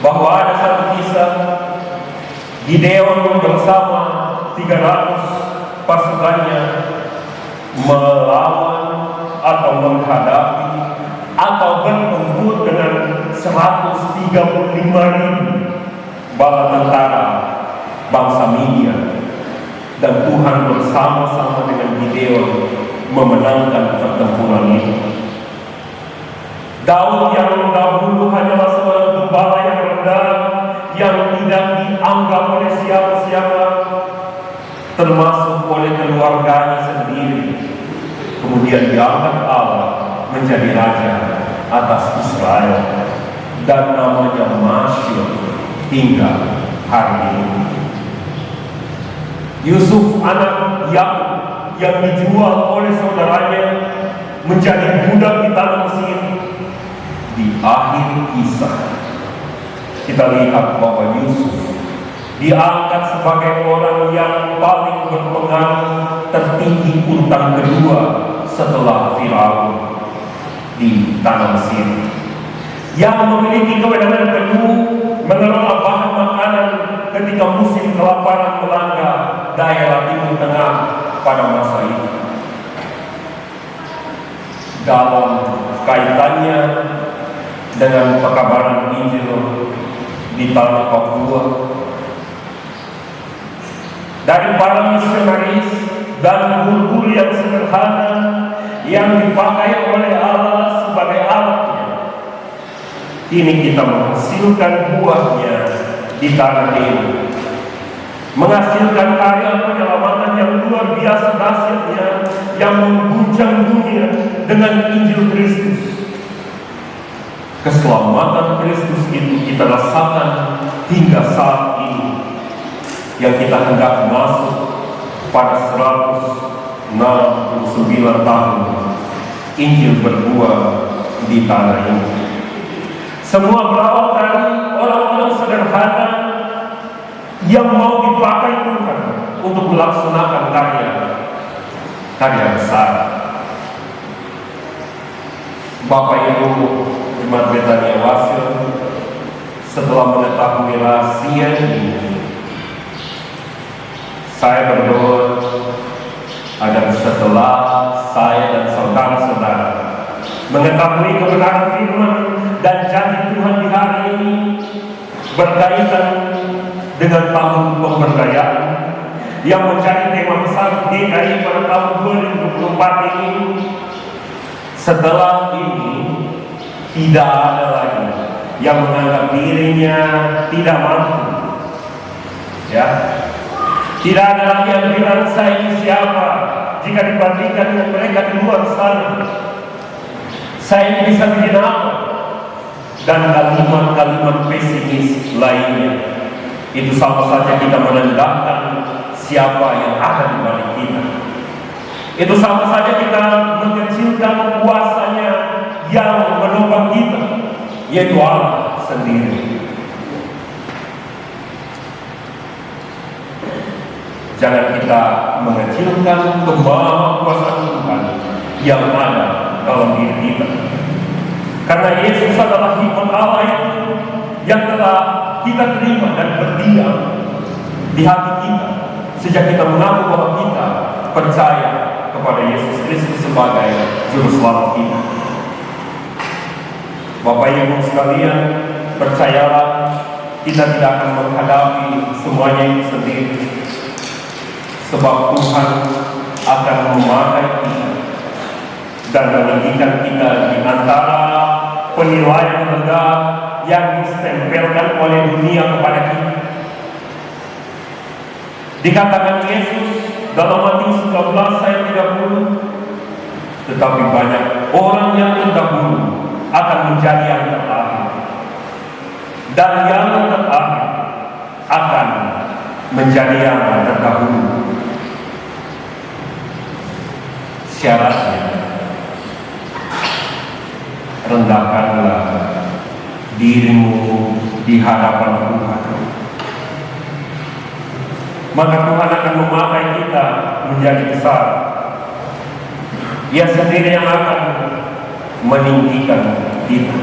bahwa ada satu kisah Gideon bersama 300 pasukannya melawan atau menghadapi atau bertempur dengan 135.000 bala tentara bangsa Midian, dan Tuhan bersama-sama dengan Gideon memenangkan pertempuran itu. Daud yang dahulu hanyalah seorang gembala yang rendah yang tidak dianggap oleh siapa-siapa, termasuk oleh keluarganya sendiri, kemudian diangkat Allah menjadi raja atas Israel, dan namanya masyhur hingga hari ini. Yusuf anak Yakub yang dijual oleh saudaranya menjadi budak di tanah Mesir, di akhir kisah kita lihat bahwa Yusuf diangkat sebagai orang yang paling berpengaruh tertinggi urutan kedua setelah Firaun di tanah Mesir, yang memiliki kewenangan penuh mengelola bahan makanan ketika musim kelaparan melanda daerah Timur Tengah pada masa itu. Dalam kaitannya dengan pekabaran Injil di tanah Papua, dari para misionaris dan guru yang sederhana yang dipakai oleh Allah sebagai alatnya, kini kita menghasilkan buahnya di tanah ini, menghasilkan karya penyelamatan yang luar biasa dahsyatnya yang mengguncang dunia dengan Injil Kristus. Keselamatan Kristus itu kita rasakan hingga saat ini, yang kita hendak masuk pada 169 tahun Injil berbuah di tanah ini. Semua berawal dari orang-orang sederhana yang mau dipakai Tuhan untuk melaksanakan karya besar. Bapak Ibu Jemaat Betania Wasil, setelah mengetahui rahasia ini, saya berdoa agar setelah saya dan saudara-saudara mengetahui kebenaran firman dan janji Tuhan di hari ini berkaitan dengan tahun pemberdayaan yang menjadi tema besar DKI pada tahun 2024 ini, setelah ini tidak ada lagi yang menganggap dirinya tidak mampu, ya. Tidak ada lagi yang bilang saya ini siapa jika dibandingkan dengan mereka di luar sana. Saya ini bisa bikin apa? Dan kalimat-kalimat pesimis lainnya. Itu sama saja kita menendangkan siapa yang ada di balik kita. Itu sama saja kita mengecilkan kuasanya yang menopang kita, yaitu Allah sendiri. Jangan kita mengecilkan kemahakuasaan Tuhan yang ada dalam diri kita. Karena Yesus adalah hikmat Allah yang telah kita terima dan berdiam di hati kita sejak kita mengaku bahwa kita percaya kepada Yesus Kristus sebagai juru selamat kita. Bapak Ibu sekalian, percayalah, kita tidak akan menghadapi semuanya itu sendiri, sebab Tuhan akan memakai kita dan meninggikan kita di antara penilaian rendah yang ditempelkan oleh dunia kepada kita. Dikatakan Yesus dalam Matius 19 ayat 30, tetapi banyak orang yang terdahulu akan menjadi yang terakhir, dan yang terakhir akan menjadi yang terdahulu. Syaratnya, rendahkanlah dirimu di hadapan Tuhan, maka Tuhan akan memakai kita menjadi besar. Ia sendiri yang akan meninggikan kita.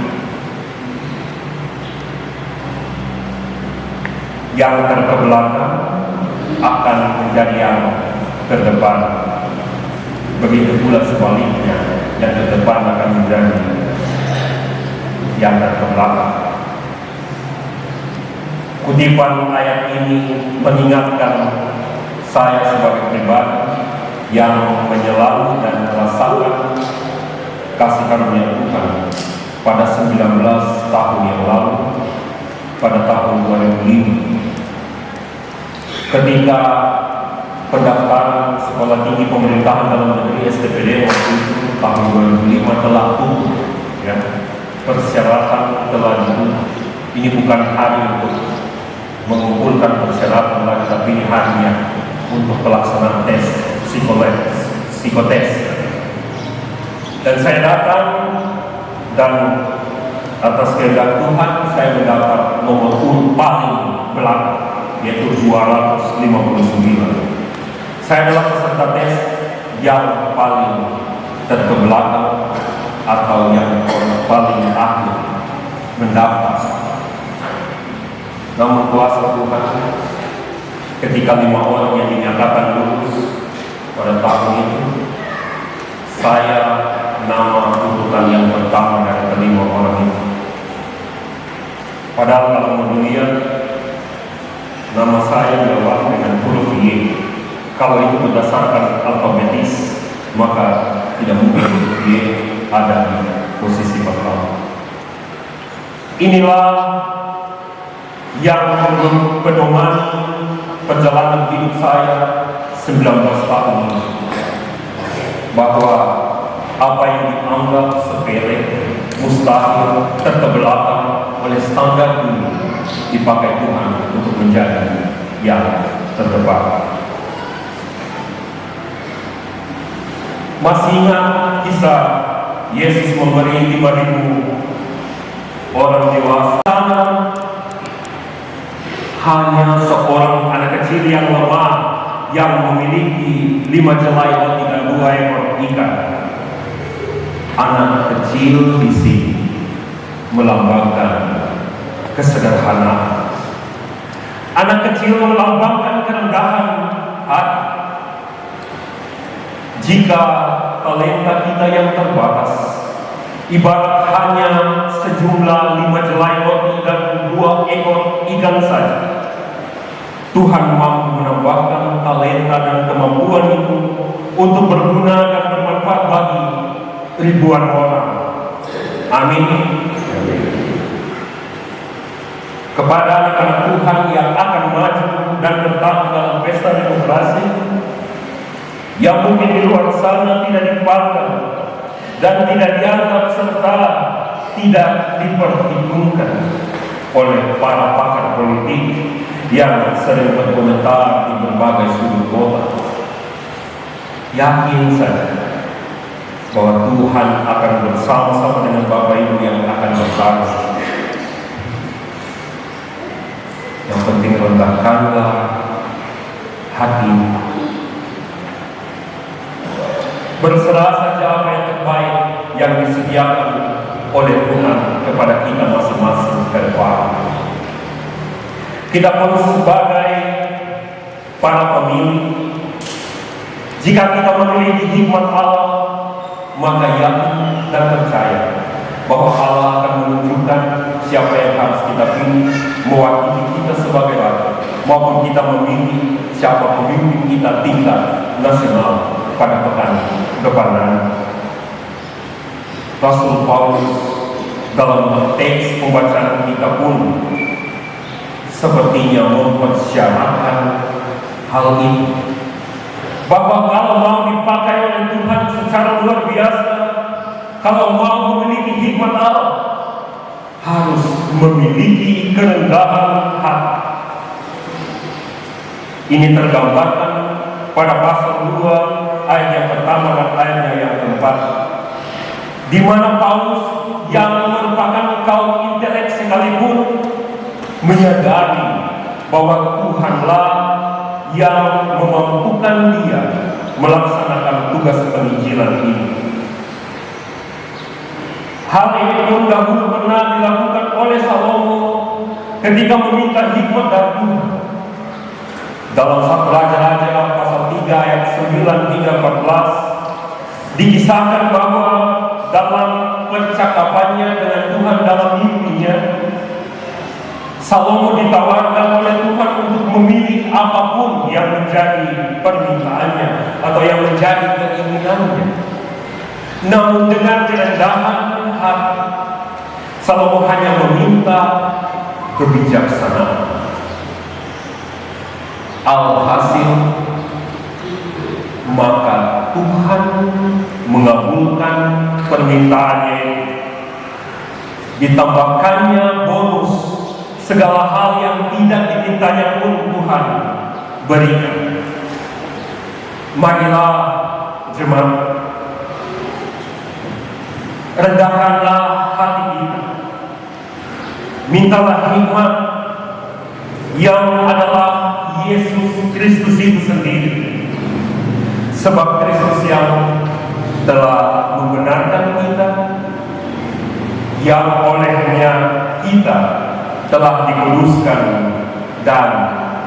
Yang terbelakang akan menjadi yang terdepan. Begitu pula sebaliknya, yang terdepan akan menjadi yang terbelakang. Kutipan ayat ini mengingatkan saya sebagai pribadi yang menyelalu dan merasakan kasih karunia Tuhan pada 19 tahun yang lalu, pada tahun 2005, ketika pendaftaran Sekolah Tinggi Pemerintahan Dalam Negeri STPD waktu itu tahun 2005 telah tutup, ya. Persyaratan telah ditutup. Ini bukan hari untuk mengumpulkan persyaratan lagi, tapi ini harinya untuk pelaksanaan tes psikotes. Dan saya datang, dan atas kehendak Tuhan saya mendapat nomor urut paling belakang, yaitu 259. Saya adalah peserta tes yang paling terbelakang atau yang paling akhir mendaftar. Namun kuasa Tuhan, ketika 5 orang yang dinyatakan lulus pada tahun itu, saya nama urutan yang pertama dari kelima orang itu. Padahal kalau mendunia, nama saya diawali dengan huruf Y. Kalau itu berdasarkan alfabetis, maka tidak mungkin huruf Y ada di posisi pertama. Inilah yang pedoman perjalanan hidup saya 19 tahun ini, bahwa apa yang dianggap sepele, mustahil, terbelakang oleh standar dunia dipakai Tuhan untuk menjadi yang terdepan. Masih ingat kisah Yesus memberi 5.000 orang dewasa? Hanya seorang anak kecil yang lemah yang memiliki 5 jelai roti dan 2 ekor ikan. Anak kecil di sini melambangkan kesederhanaan. Anak kecil melambangkan kerendahan hati. Jika talenta kita yang terbatas ibarat hanya sejumlah 5 jelai roti dan 2 ekor ikan saja, Tuhan mampu menambahkan talenta dan kemampuan itu untuk berguna dan bermanfaat bagi ribuan orang. Amin. Kepada anak-anak Tuhan yang akan maju dan bertahan dalam pesta demokrasi, yang mungkin di luar sana tidak dipandang dan tidak dianggap serta tidak diperhitungkan oleh para pakar politik yang sering berkomentar di berbagai sudut kota. Yakin saja bahwa Tuhan akan bersama-sama dengan Bapak Ibu yang akan bertarung. Yang penting rendahkanlah hati. Berserah saja apa yang terbaik yang disediakan oleh Tuhan kepada kita masing-masing ke depan. Kita pun sebagai para pemilih, jika kita memiliki hikmat Allah, maka yakin dan percaya bahwa Allah akan menunjukkan siapa yang harus kita pilih mewakili kita sebagai rakyat, maupun kita memilih siapa pemimpin kita tingkat nasional pada pekan depan. Rasul Paulus dalam teks pembacaan kita pun sepertinya mempersyaratkan hal ini, bahwa kalau mau dipakai oleh Tuhan secara luar biasa, kalau mau memiliki hikmat Allah, harus memiliki kerendahan hati. Ini tergambarkan pada pasal 2 ayat yang pertama dan ayatnya yang keempat, di mana Paulus yang merupakan kaum intelek sekalipun menyadari bahwa Tuhanlah yang memampukan dia melaksanakan tugas penginjilan ini. Hal ini pun dahulu pernah dilakukan oleh Salomo ketika meminta hikmat dari Tuhan. Dalam 1 Raja-Raja pasal 3 ayat 9 hingga 14 dikisahkan bahwa dalam percakapannya dengan Tuhan dalam mimpinya, Salomo ditawarkan oleh Tuhan untuk memilih apapun yang menjadi permintaannya atau yang menjadi keinginannya. Namun dengan kerendahan hati, Salomo hanya meminta kebijaksanaan. Alhasil, maka Tuhan mengabulkan permintaannya. Ditambahkannya bonus, segala hal yang tidak dimintanya pun Tuhan berikan. Marilah jemaat, rendahkanlah hati kita, mintalah hikmat yang adalah Yesus Kristus itu sendiri, sebab Kristus yang telah membenarkan kita, yang olehnya kita telah dikuduskan dan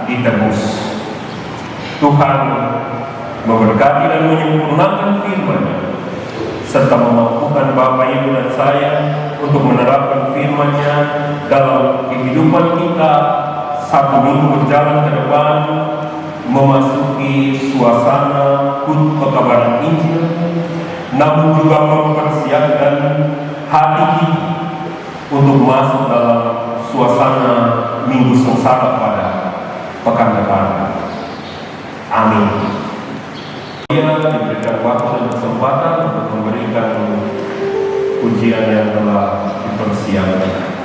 ditebus. Tuhan memberkati dan menyempurnakan firman-Nya, serta memampukan Bapak, Ibu, dan saya untuk menerapkan firman-Nya dalam kehidupan kita satu minggu berjalan ke depan, memasuki suasana pekabaran Injil, namun juga mempersiapkan hati kita untuk masuk dalam suasana Minggu Sengsara pada pekan depan. Amin. Dia diberikan waktu dan kesempatan untuk memberikan ujian yang telah dipersiapkan.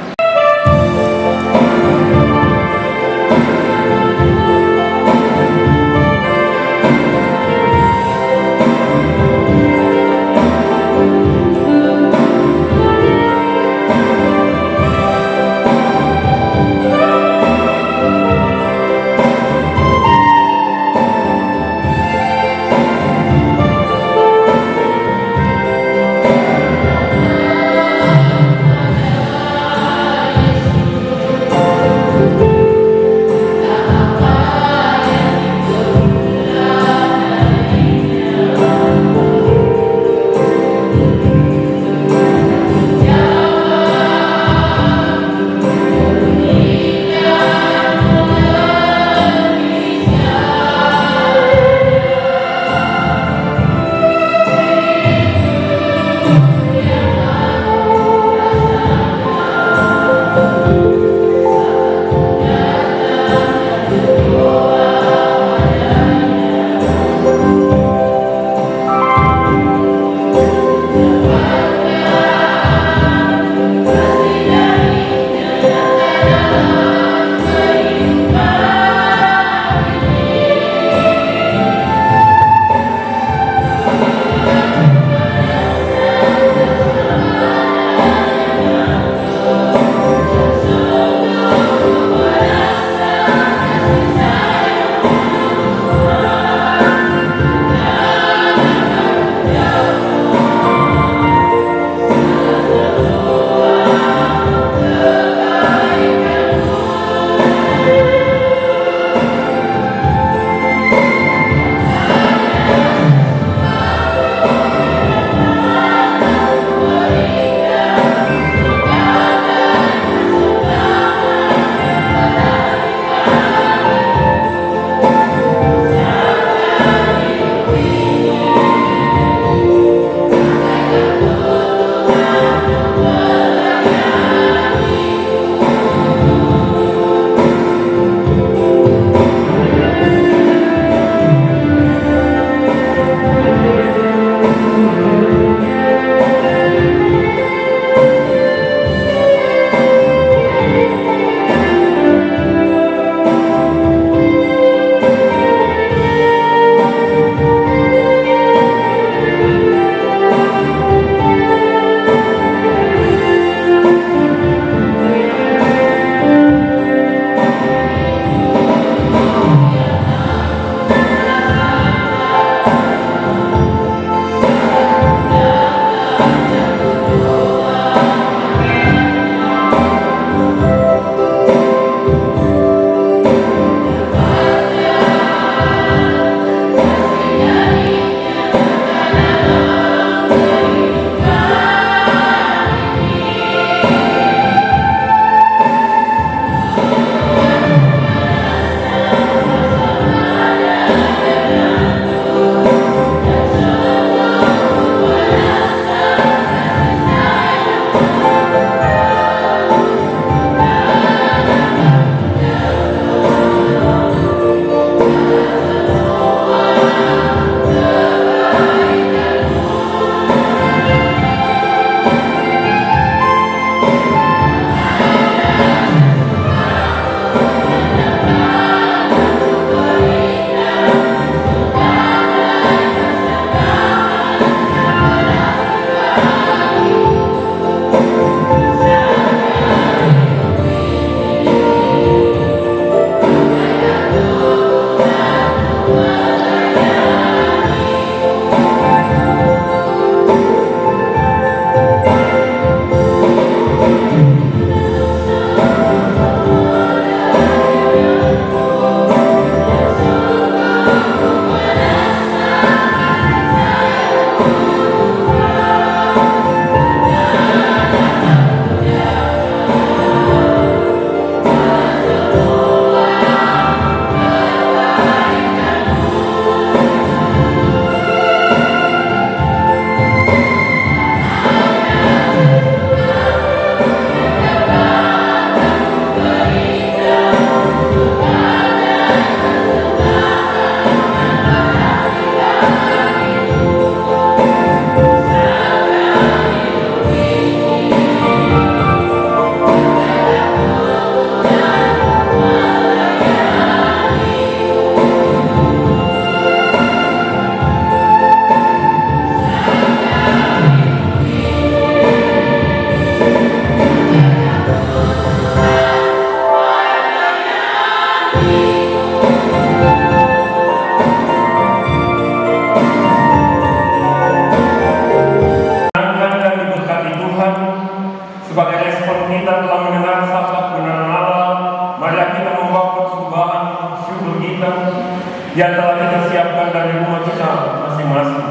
yang telah kita siapkan dari rumah kita masing-masing,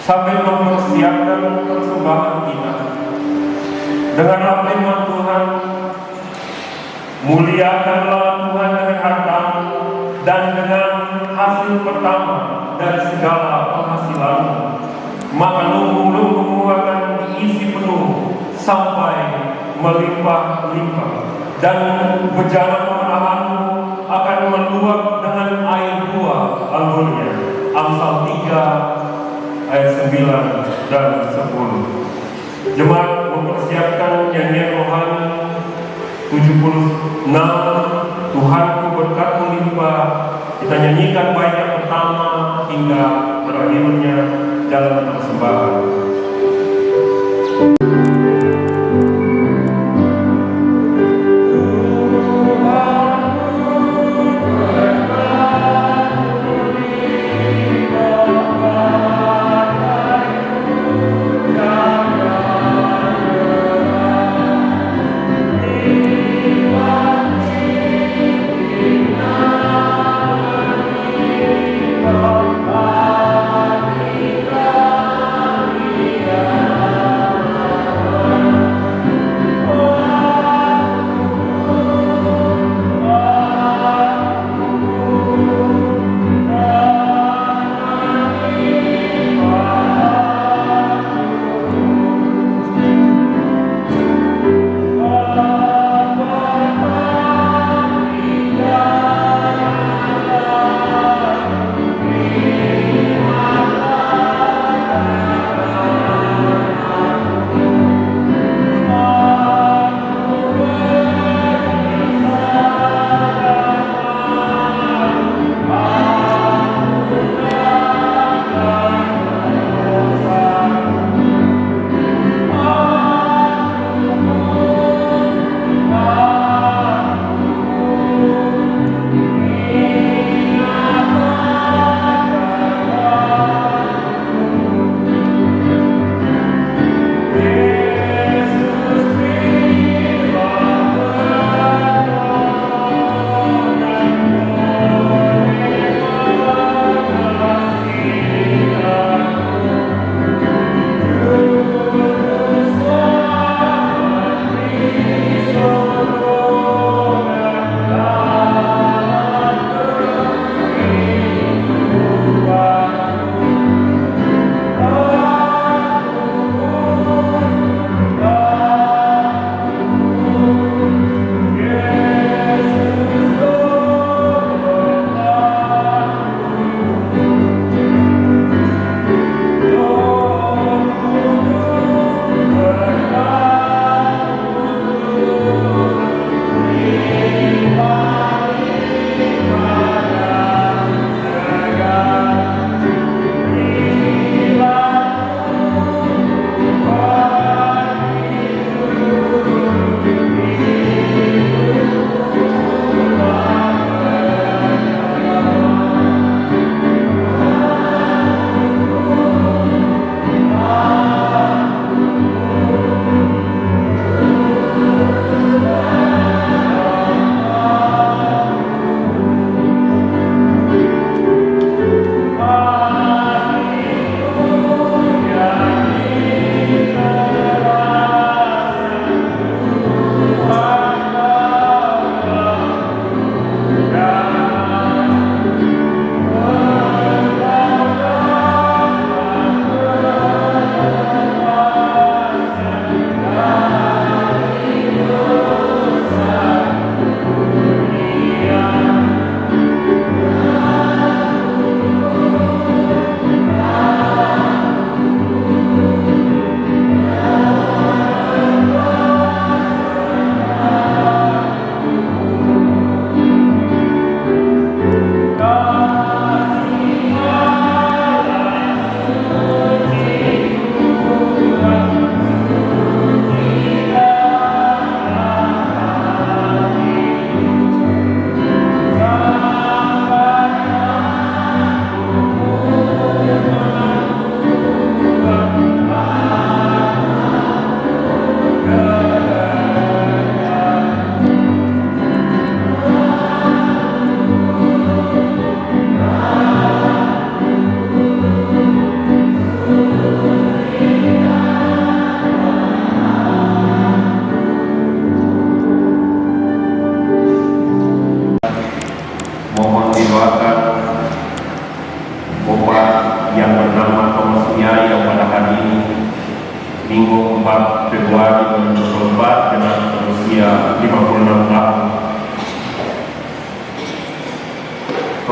sambil mempersiapkan persembahan kita. Dengarlah firman Tuhan, muliakanlah Tuhan dengan hartamu dan dengan hasil pertama dari segala penghasilanmu, maka lumbung-lumbungmu akan diisi penuh sampai melimpah-limpah, dan bejana pemerahanmu akan meluap dengan air buah anggurnya. Amsal 3 ayat 9 dan 10. Jemaat mempersiapkan nyanyian rohani 76, Tuhanku berkatmu limpah. Kita nyanyikan bait yang pertama hingga berakhirnya dalam persembahan.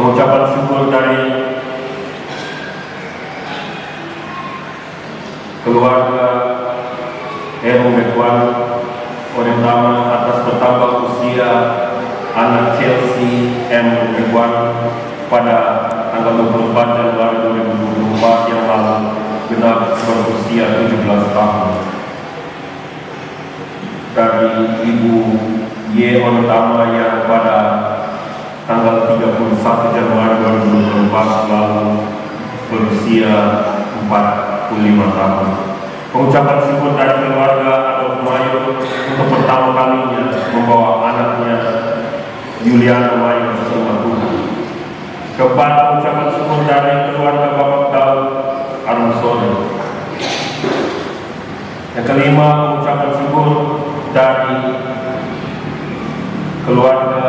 pengucapan syukur dari keluarga Heru Megwan terutama atas bertambah usia anak Chelsea M. Megwan pada tanggal 24 Januari 2024 yang lalu genap berusia 17 tahun. Dari Ibu Y. Onotama yang pada tanggal 31 Januari 2024 lalu berusia 45 tahun. Pengucapan syukur dari keluarga Adolf Mayor untuk pertama kalinya membawa anaknya Juliana Mayor ke rumah Tuhan. Keempat, pengucapan syukur dari keluarga Bapak Daud Armsore. Yang kelima, pengucapan syukur dari keluarga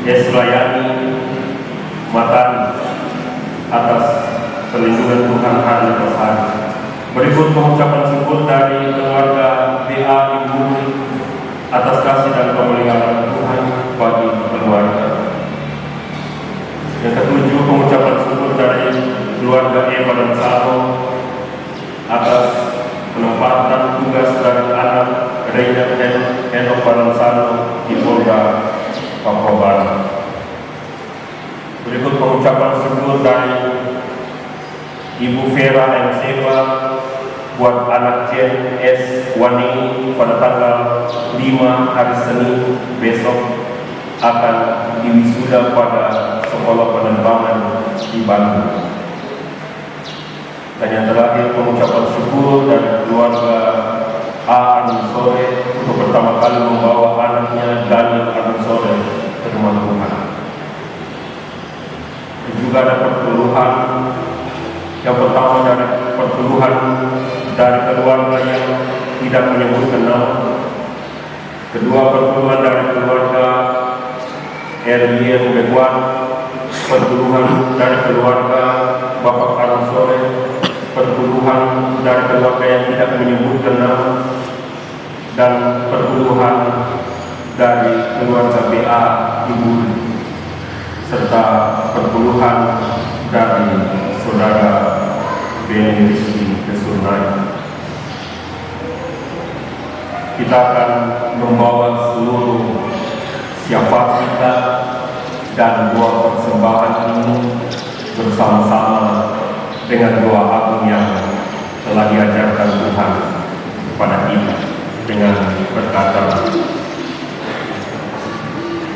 Esrayani Matan atas perlindungan Tuhan hari lepas hari. Berikut pengucapan syukur dari keluarga B.A. Ibu atas kasih dan pemeliharaan Tuhan bagi keluarga. Yang ketujuh, pengucapan syukur dari keluarga Eva dan Saro atas penempatan tugas dari anak Reina Henok Balansano di Polda Papua Barat. Berikut pengucapan syukur dari Ibu Vera M. Seva buat anak Jen S. Wani pada tanggal 5 hari Senin besok akan diwisuda pada sekolah penerbangan di Bandung. Dan yang terakhir, pengucapan syukur dari keluarga A. Armsore untuk pertama kali membawa anaknya Daniel Armsore ke rumah Tuhan. Dan juga ada perkeluhan. Yang pertama dari perkeluhan dari keluarga yang tidak menyebutkan nama. Kedua, perkeluhan dari keluarga R.Y. Megwan. Perkeluhan dari keluarga Bapak Armsore. Perkeluhan dari keluarga yang tidak menyebutkan nama. Dan perkeluhan dari keluarga B.A. Ibu serta perkeluhan dari saudara Benedisti Kesurnai. Kita akan membawa seluruh syafaat kita dan doa persembahan ini bersama-sama dengan doa agung yang telah diajarkan Tuhan kepada kita dengan berkata,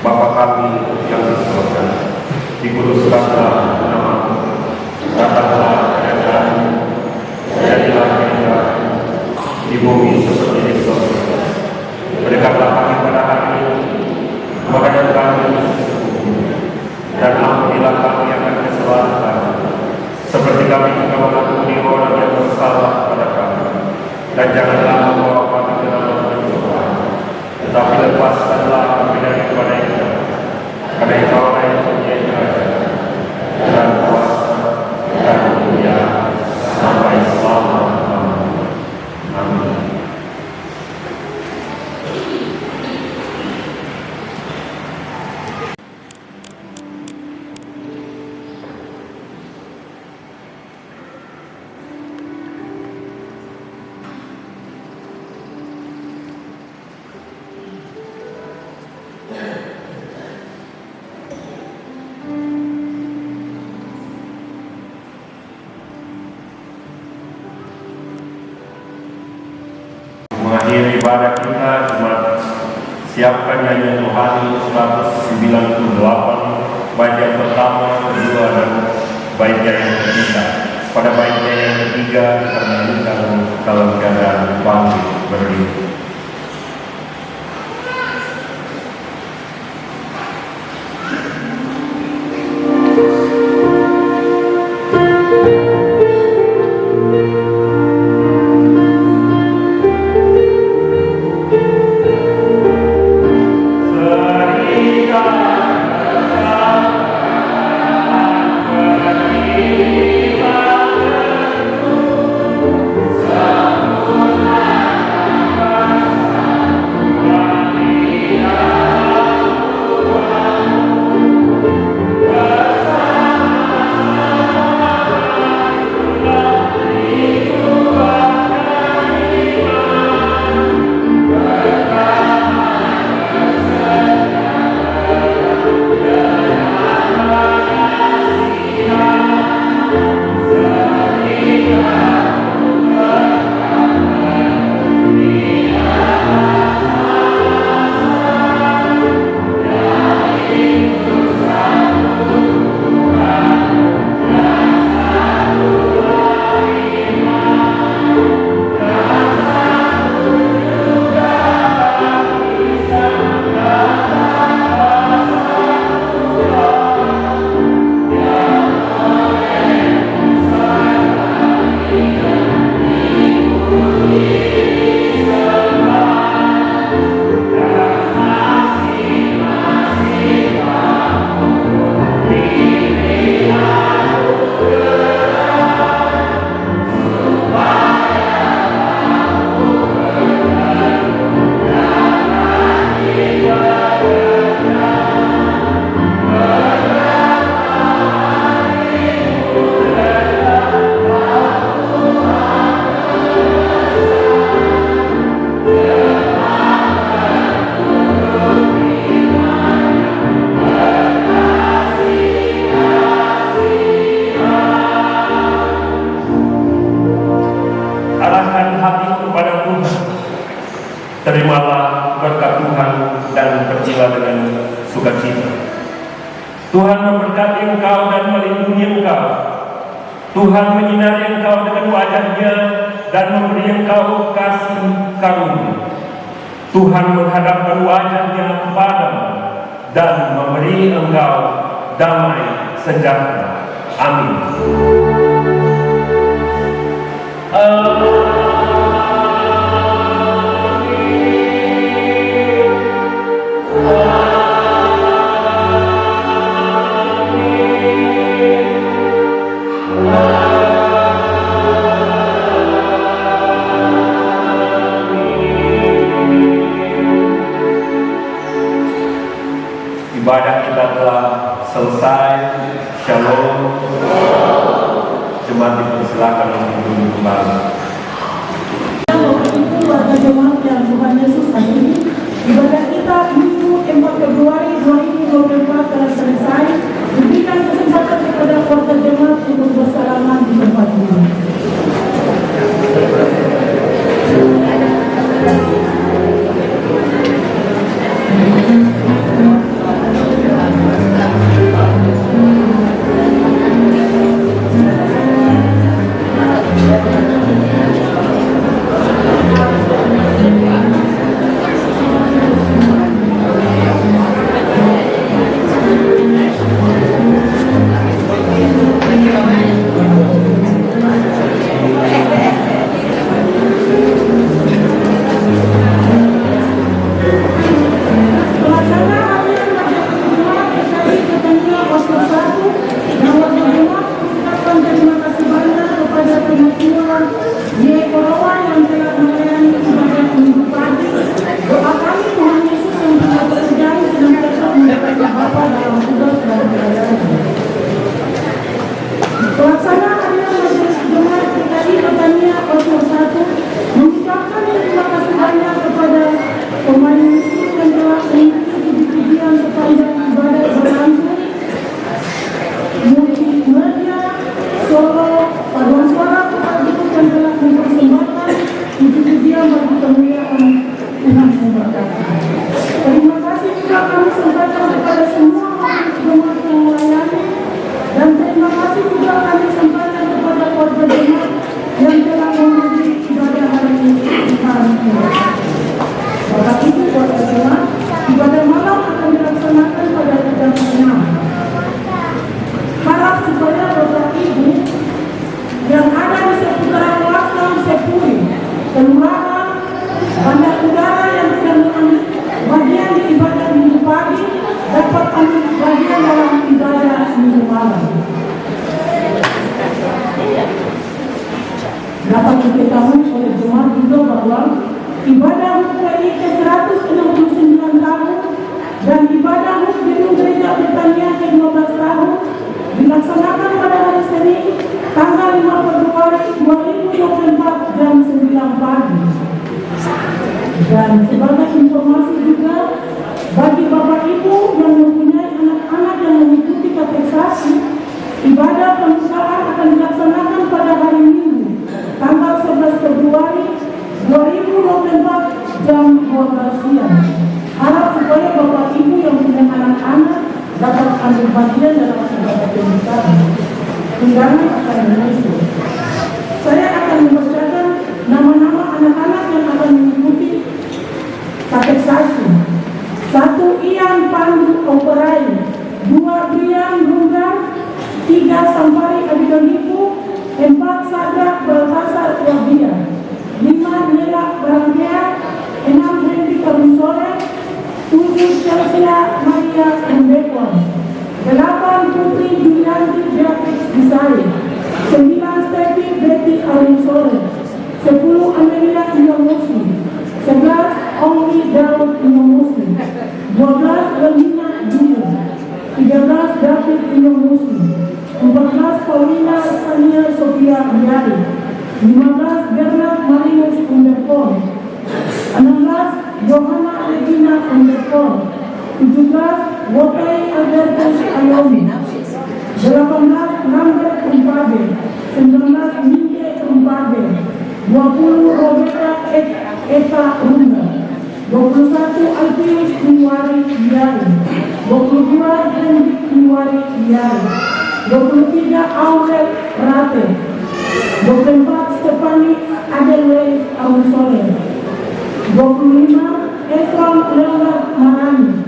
Bapa kami yang di surga, dikuduskanlah nama-Mu, datanglah kerajaan-Mu, jadilah kehendakmu di bumi seperti di surga. Berikanlah kami pada hari ini makanan kami dan ampunilah kami akan kesalahan kami, seperti kami juga mengampuni orang yang bersalah pada kami, dan janganlah membawa kami ke dalam pencobaan, tetapi lepaskanlah kami daripada yang jahat. Karena Engkau yang mempunyai kerajaan dan kuasa dan kemuliaan sampai selama-lamanya. Amin. Mengakhiri ibadah kita, jemaat siapkan nyanyian rohani 198, bait yang pertama, kedua, dan bait yang ketiga. Pada baitnya yang ketiga kita menyanyikan dalam keadaan bangkit berdiri. Amin. terimalah berkat Tuhan dan pergilah dengan sukacita. Tuhan memberkati engkau dan melindungi engkau. Tuhan menyinari engkau dengan wajah-Nya dan memberi engkau kasih karunia. Tuhan menghadapkan wajah-Nya kepadamu dan memberi engkau damai sejahtera. Amin. Ibadah kita telah selesai. Shalom. Jemaat dipersilakan untuk duduk kembali. Bapak Ibu warga jemaat yang Tuhan Yesus kasihi, ibadah kita Minggu 4 Februari 2024 telah selesai. Berikan kesempatan kepada warga jemaat untuk bersalaman di tempat ini. Terima kasih juga kami sampaikan kepada semua jemaat yang melayani, dan terima kasih juga kami sampaikan kepada keluarga jemaat yang telah menghadiri ibadah hari ini. Bapak Ibu keluarga jemaat, ibadah malam akan dilaksanakan pada jam 6. Harap supaya Bapak Ibu yang ada di seputaran Waskam Sepuri, Kelurahan, Bandar Udara yang tidak mengambil bagian di ibadah minggu pagi dapat ambil bagian dalam ibadah minggu malam. Dapat diketahui oleh jemaat juga bahwa ibadah HUT ke-169 tahun dan ibadah HUT Gedung Gereja Betania ke-12 tahun dilaksanakan pada hari Senin tanggal 5 Februari 2024 jam 9 pagi. Dan sebagai informasi juga bagi Bapak Ibu yang mempunyai anak-anak yang mengikuti kateksasi, ibadah pembukaan akan dilaksanakan pada hari Minggu tanggal 11 Februari 2024 jam 12 siang. Harap supaya Bapak Ibu yang punya anak-anak dapat ambil bagian dalam ibadah pembukaan. Undangan akan menyusul. Saya akan membacakan nama-nama anak-anak yang akan mengikuti kateksasi. 1. Ian Pandu Operai, 2. Brian Runggar, 3. Sampari Abidoniku, 4. Sadrak Baltasar Wabia, 5. Nela Barangkea, 6. Henry Kamusore, 7. Chelsea Maria Mbekon, 8. Putri Julianti Beatrix Bisari, 9. Stefi Betty Alinsore, 10. Amelia Iyamusi, 11. Ongli Daud Iyamusi, 12. Lelina Junior, 13. David Iyamusi, 14. Paulina Sania Sofia Biari, 15. Bernard Marius Underpon, 16. Johanna Regina Underpon, 17. Wotai Albertus Ayomi, 18. Lambert Umpabe, 19. Mingke Umpabe, 20. Roberta Eta Runda, Februari Iyari, 22 Februari Iyari, 23 Aurel Rate, 24 Stefani Adelweis Ausole, 25 Esron Leonard Marani,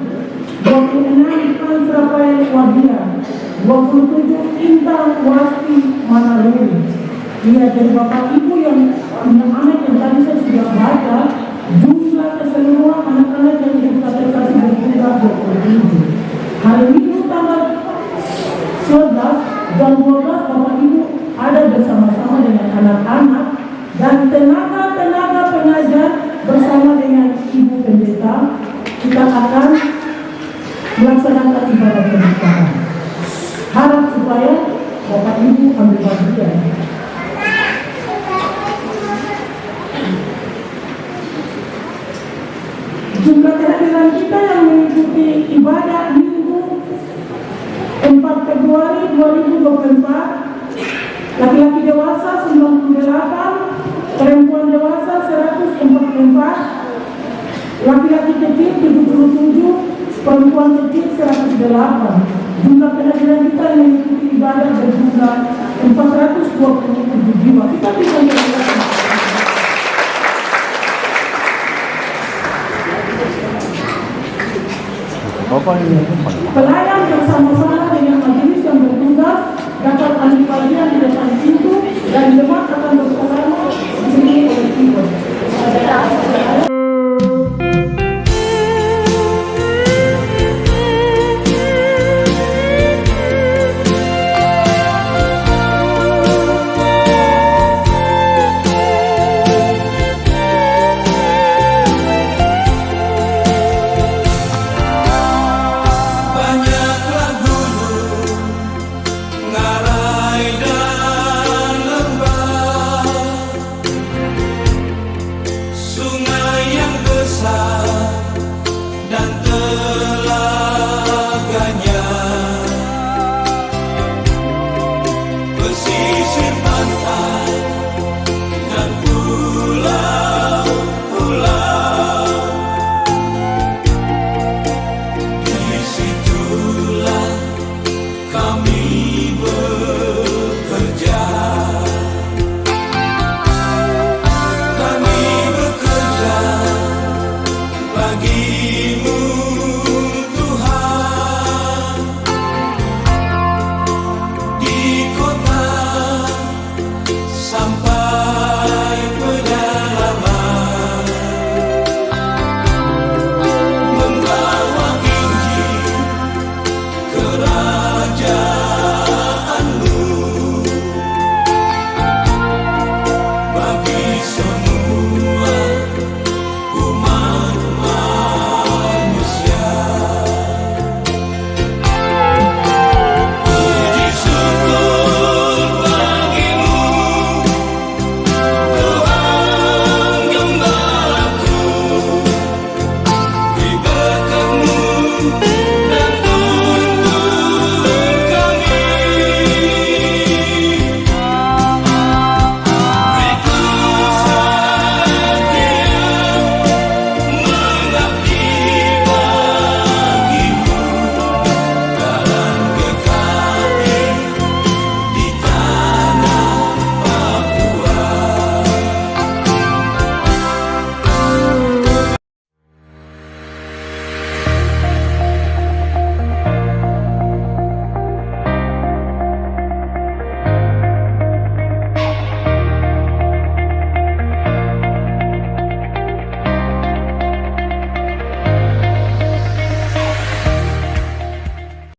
26 Hans Rafael Wabia, 27 Intan Wasti Manaruri. Lihat dari Bapak Ibu yang anak yang tadi saya sudah baca, jumlah keseluruhan anak-anak yang dikatakan berjumlah 27. Hari Minggu tanggal 11 dan 12 Bapak Ibu ada bersama-sama dengan anak-anak dan tenaga-tenaga pengajar bersama dengan Ibu Pendeta. Kita akan melaksanakan ibadah pernikahan. Harap supaya Bapak Ibu ambil bagian. Jumlah kehadiran kita yang mengikuti ibadah Minggu 4 Februari 2024, laki-laki dewasa 98, perempuan dewasa 144, laki-laki kecil 77, perempuan kecil 108. Jumlah kehadiran kita yang mengikuti ibadah berjumlah 427 jiwa. Kita bisa melihat pelayan bersama-sama dengan majelis yang bertugas dapat alih bagian di depan pintu dan jemaat akan bersama di sini oleh keyboard. Sungai yang besar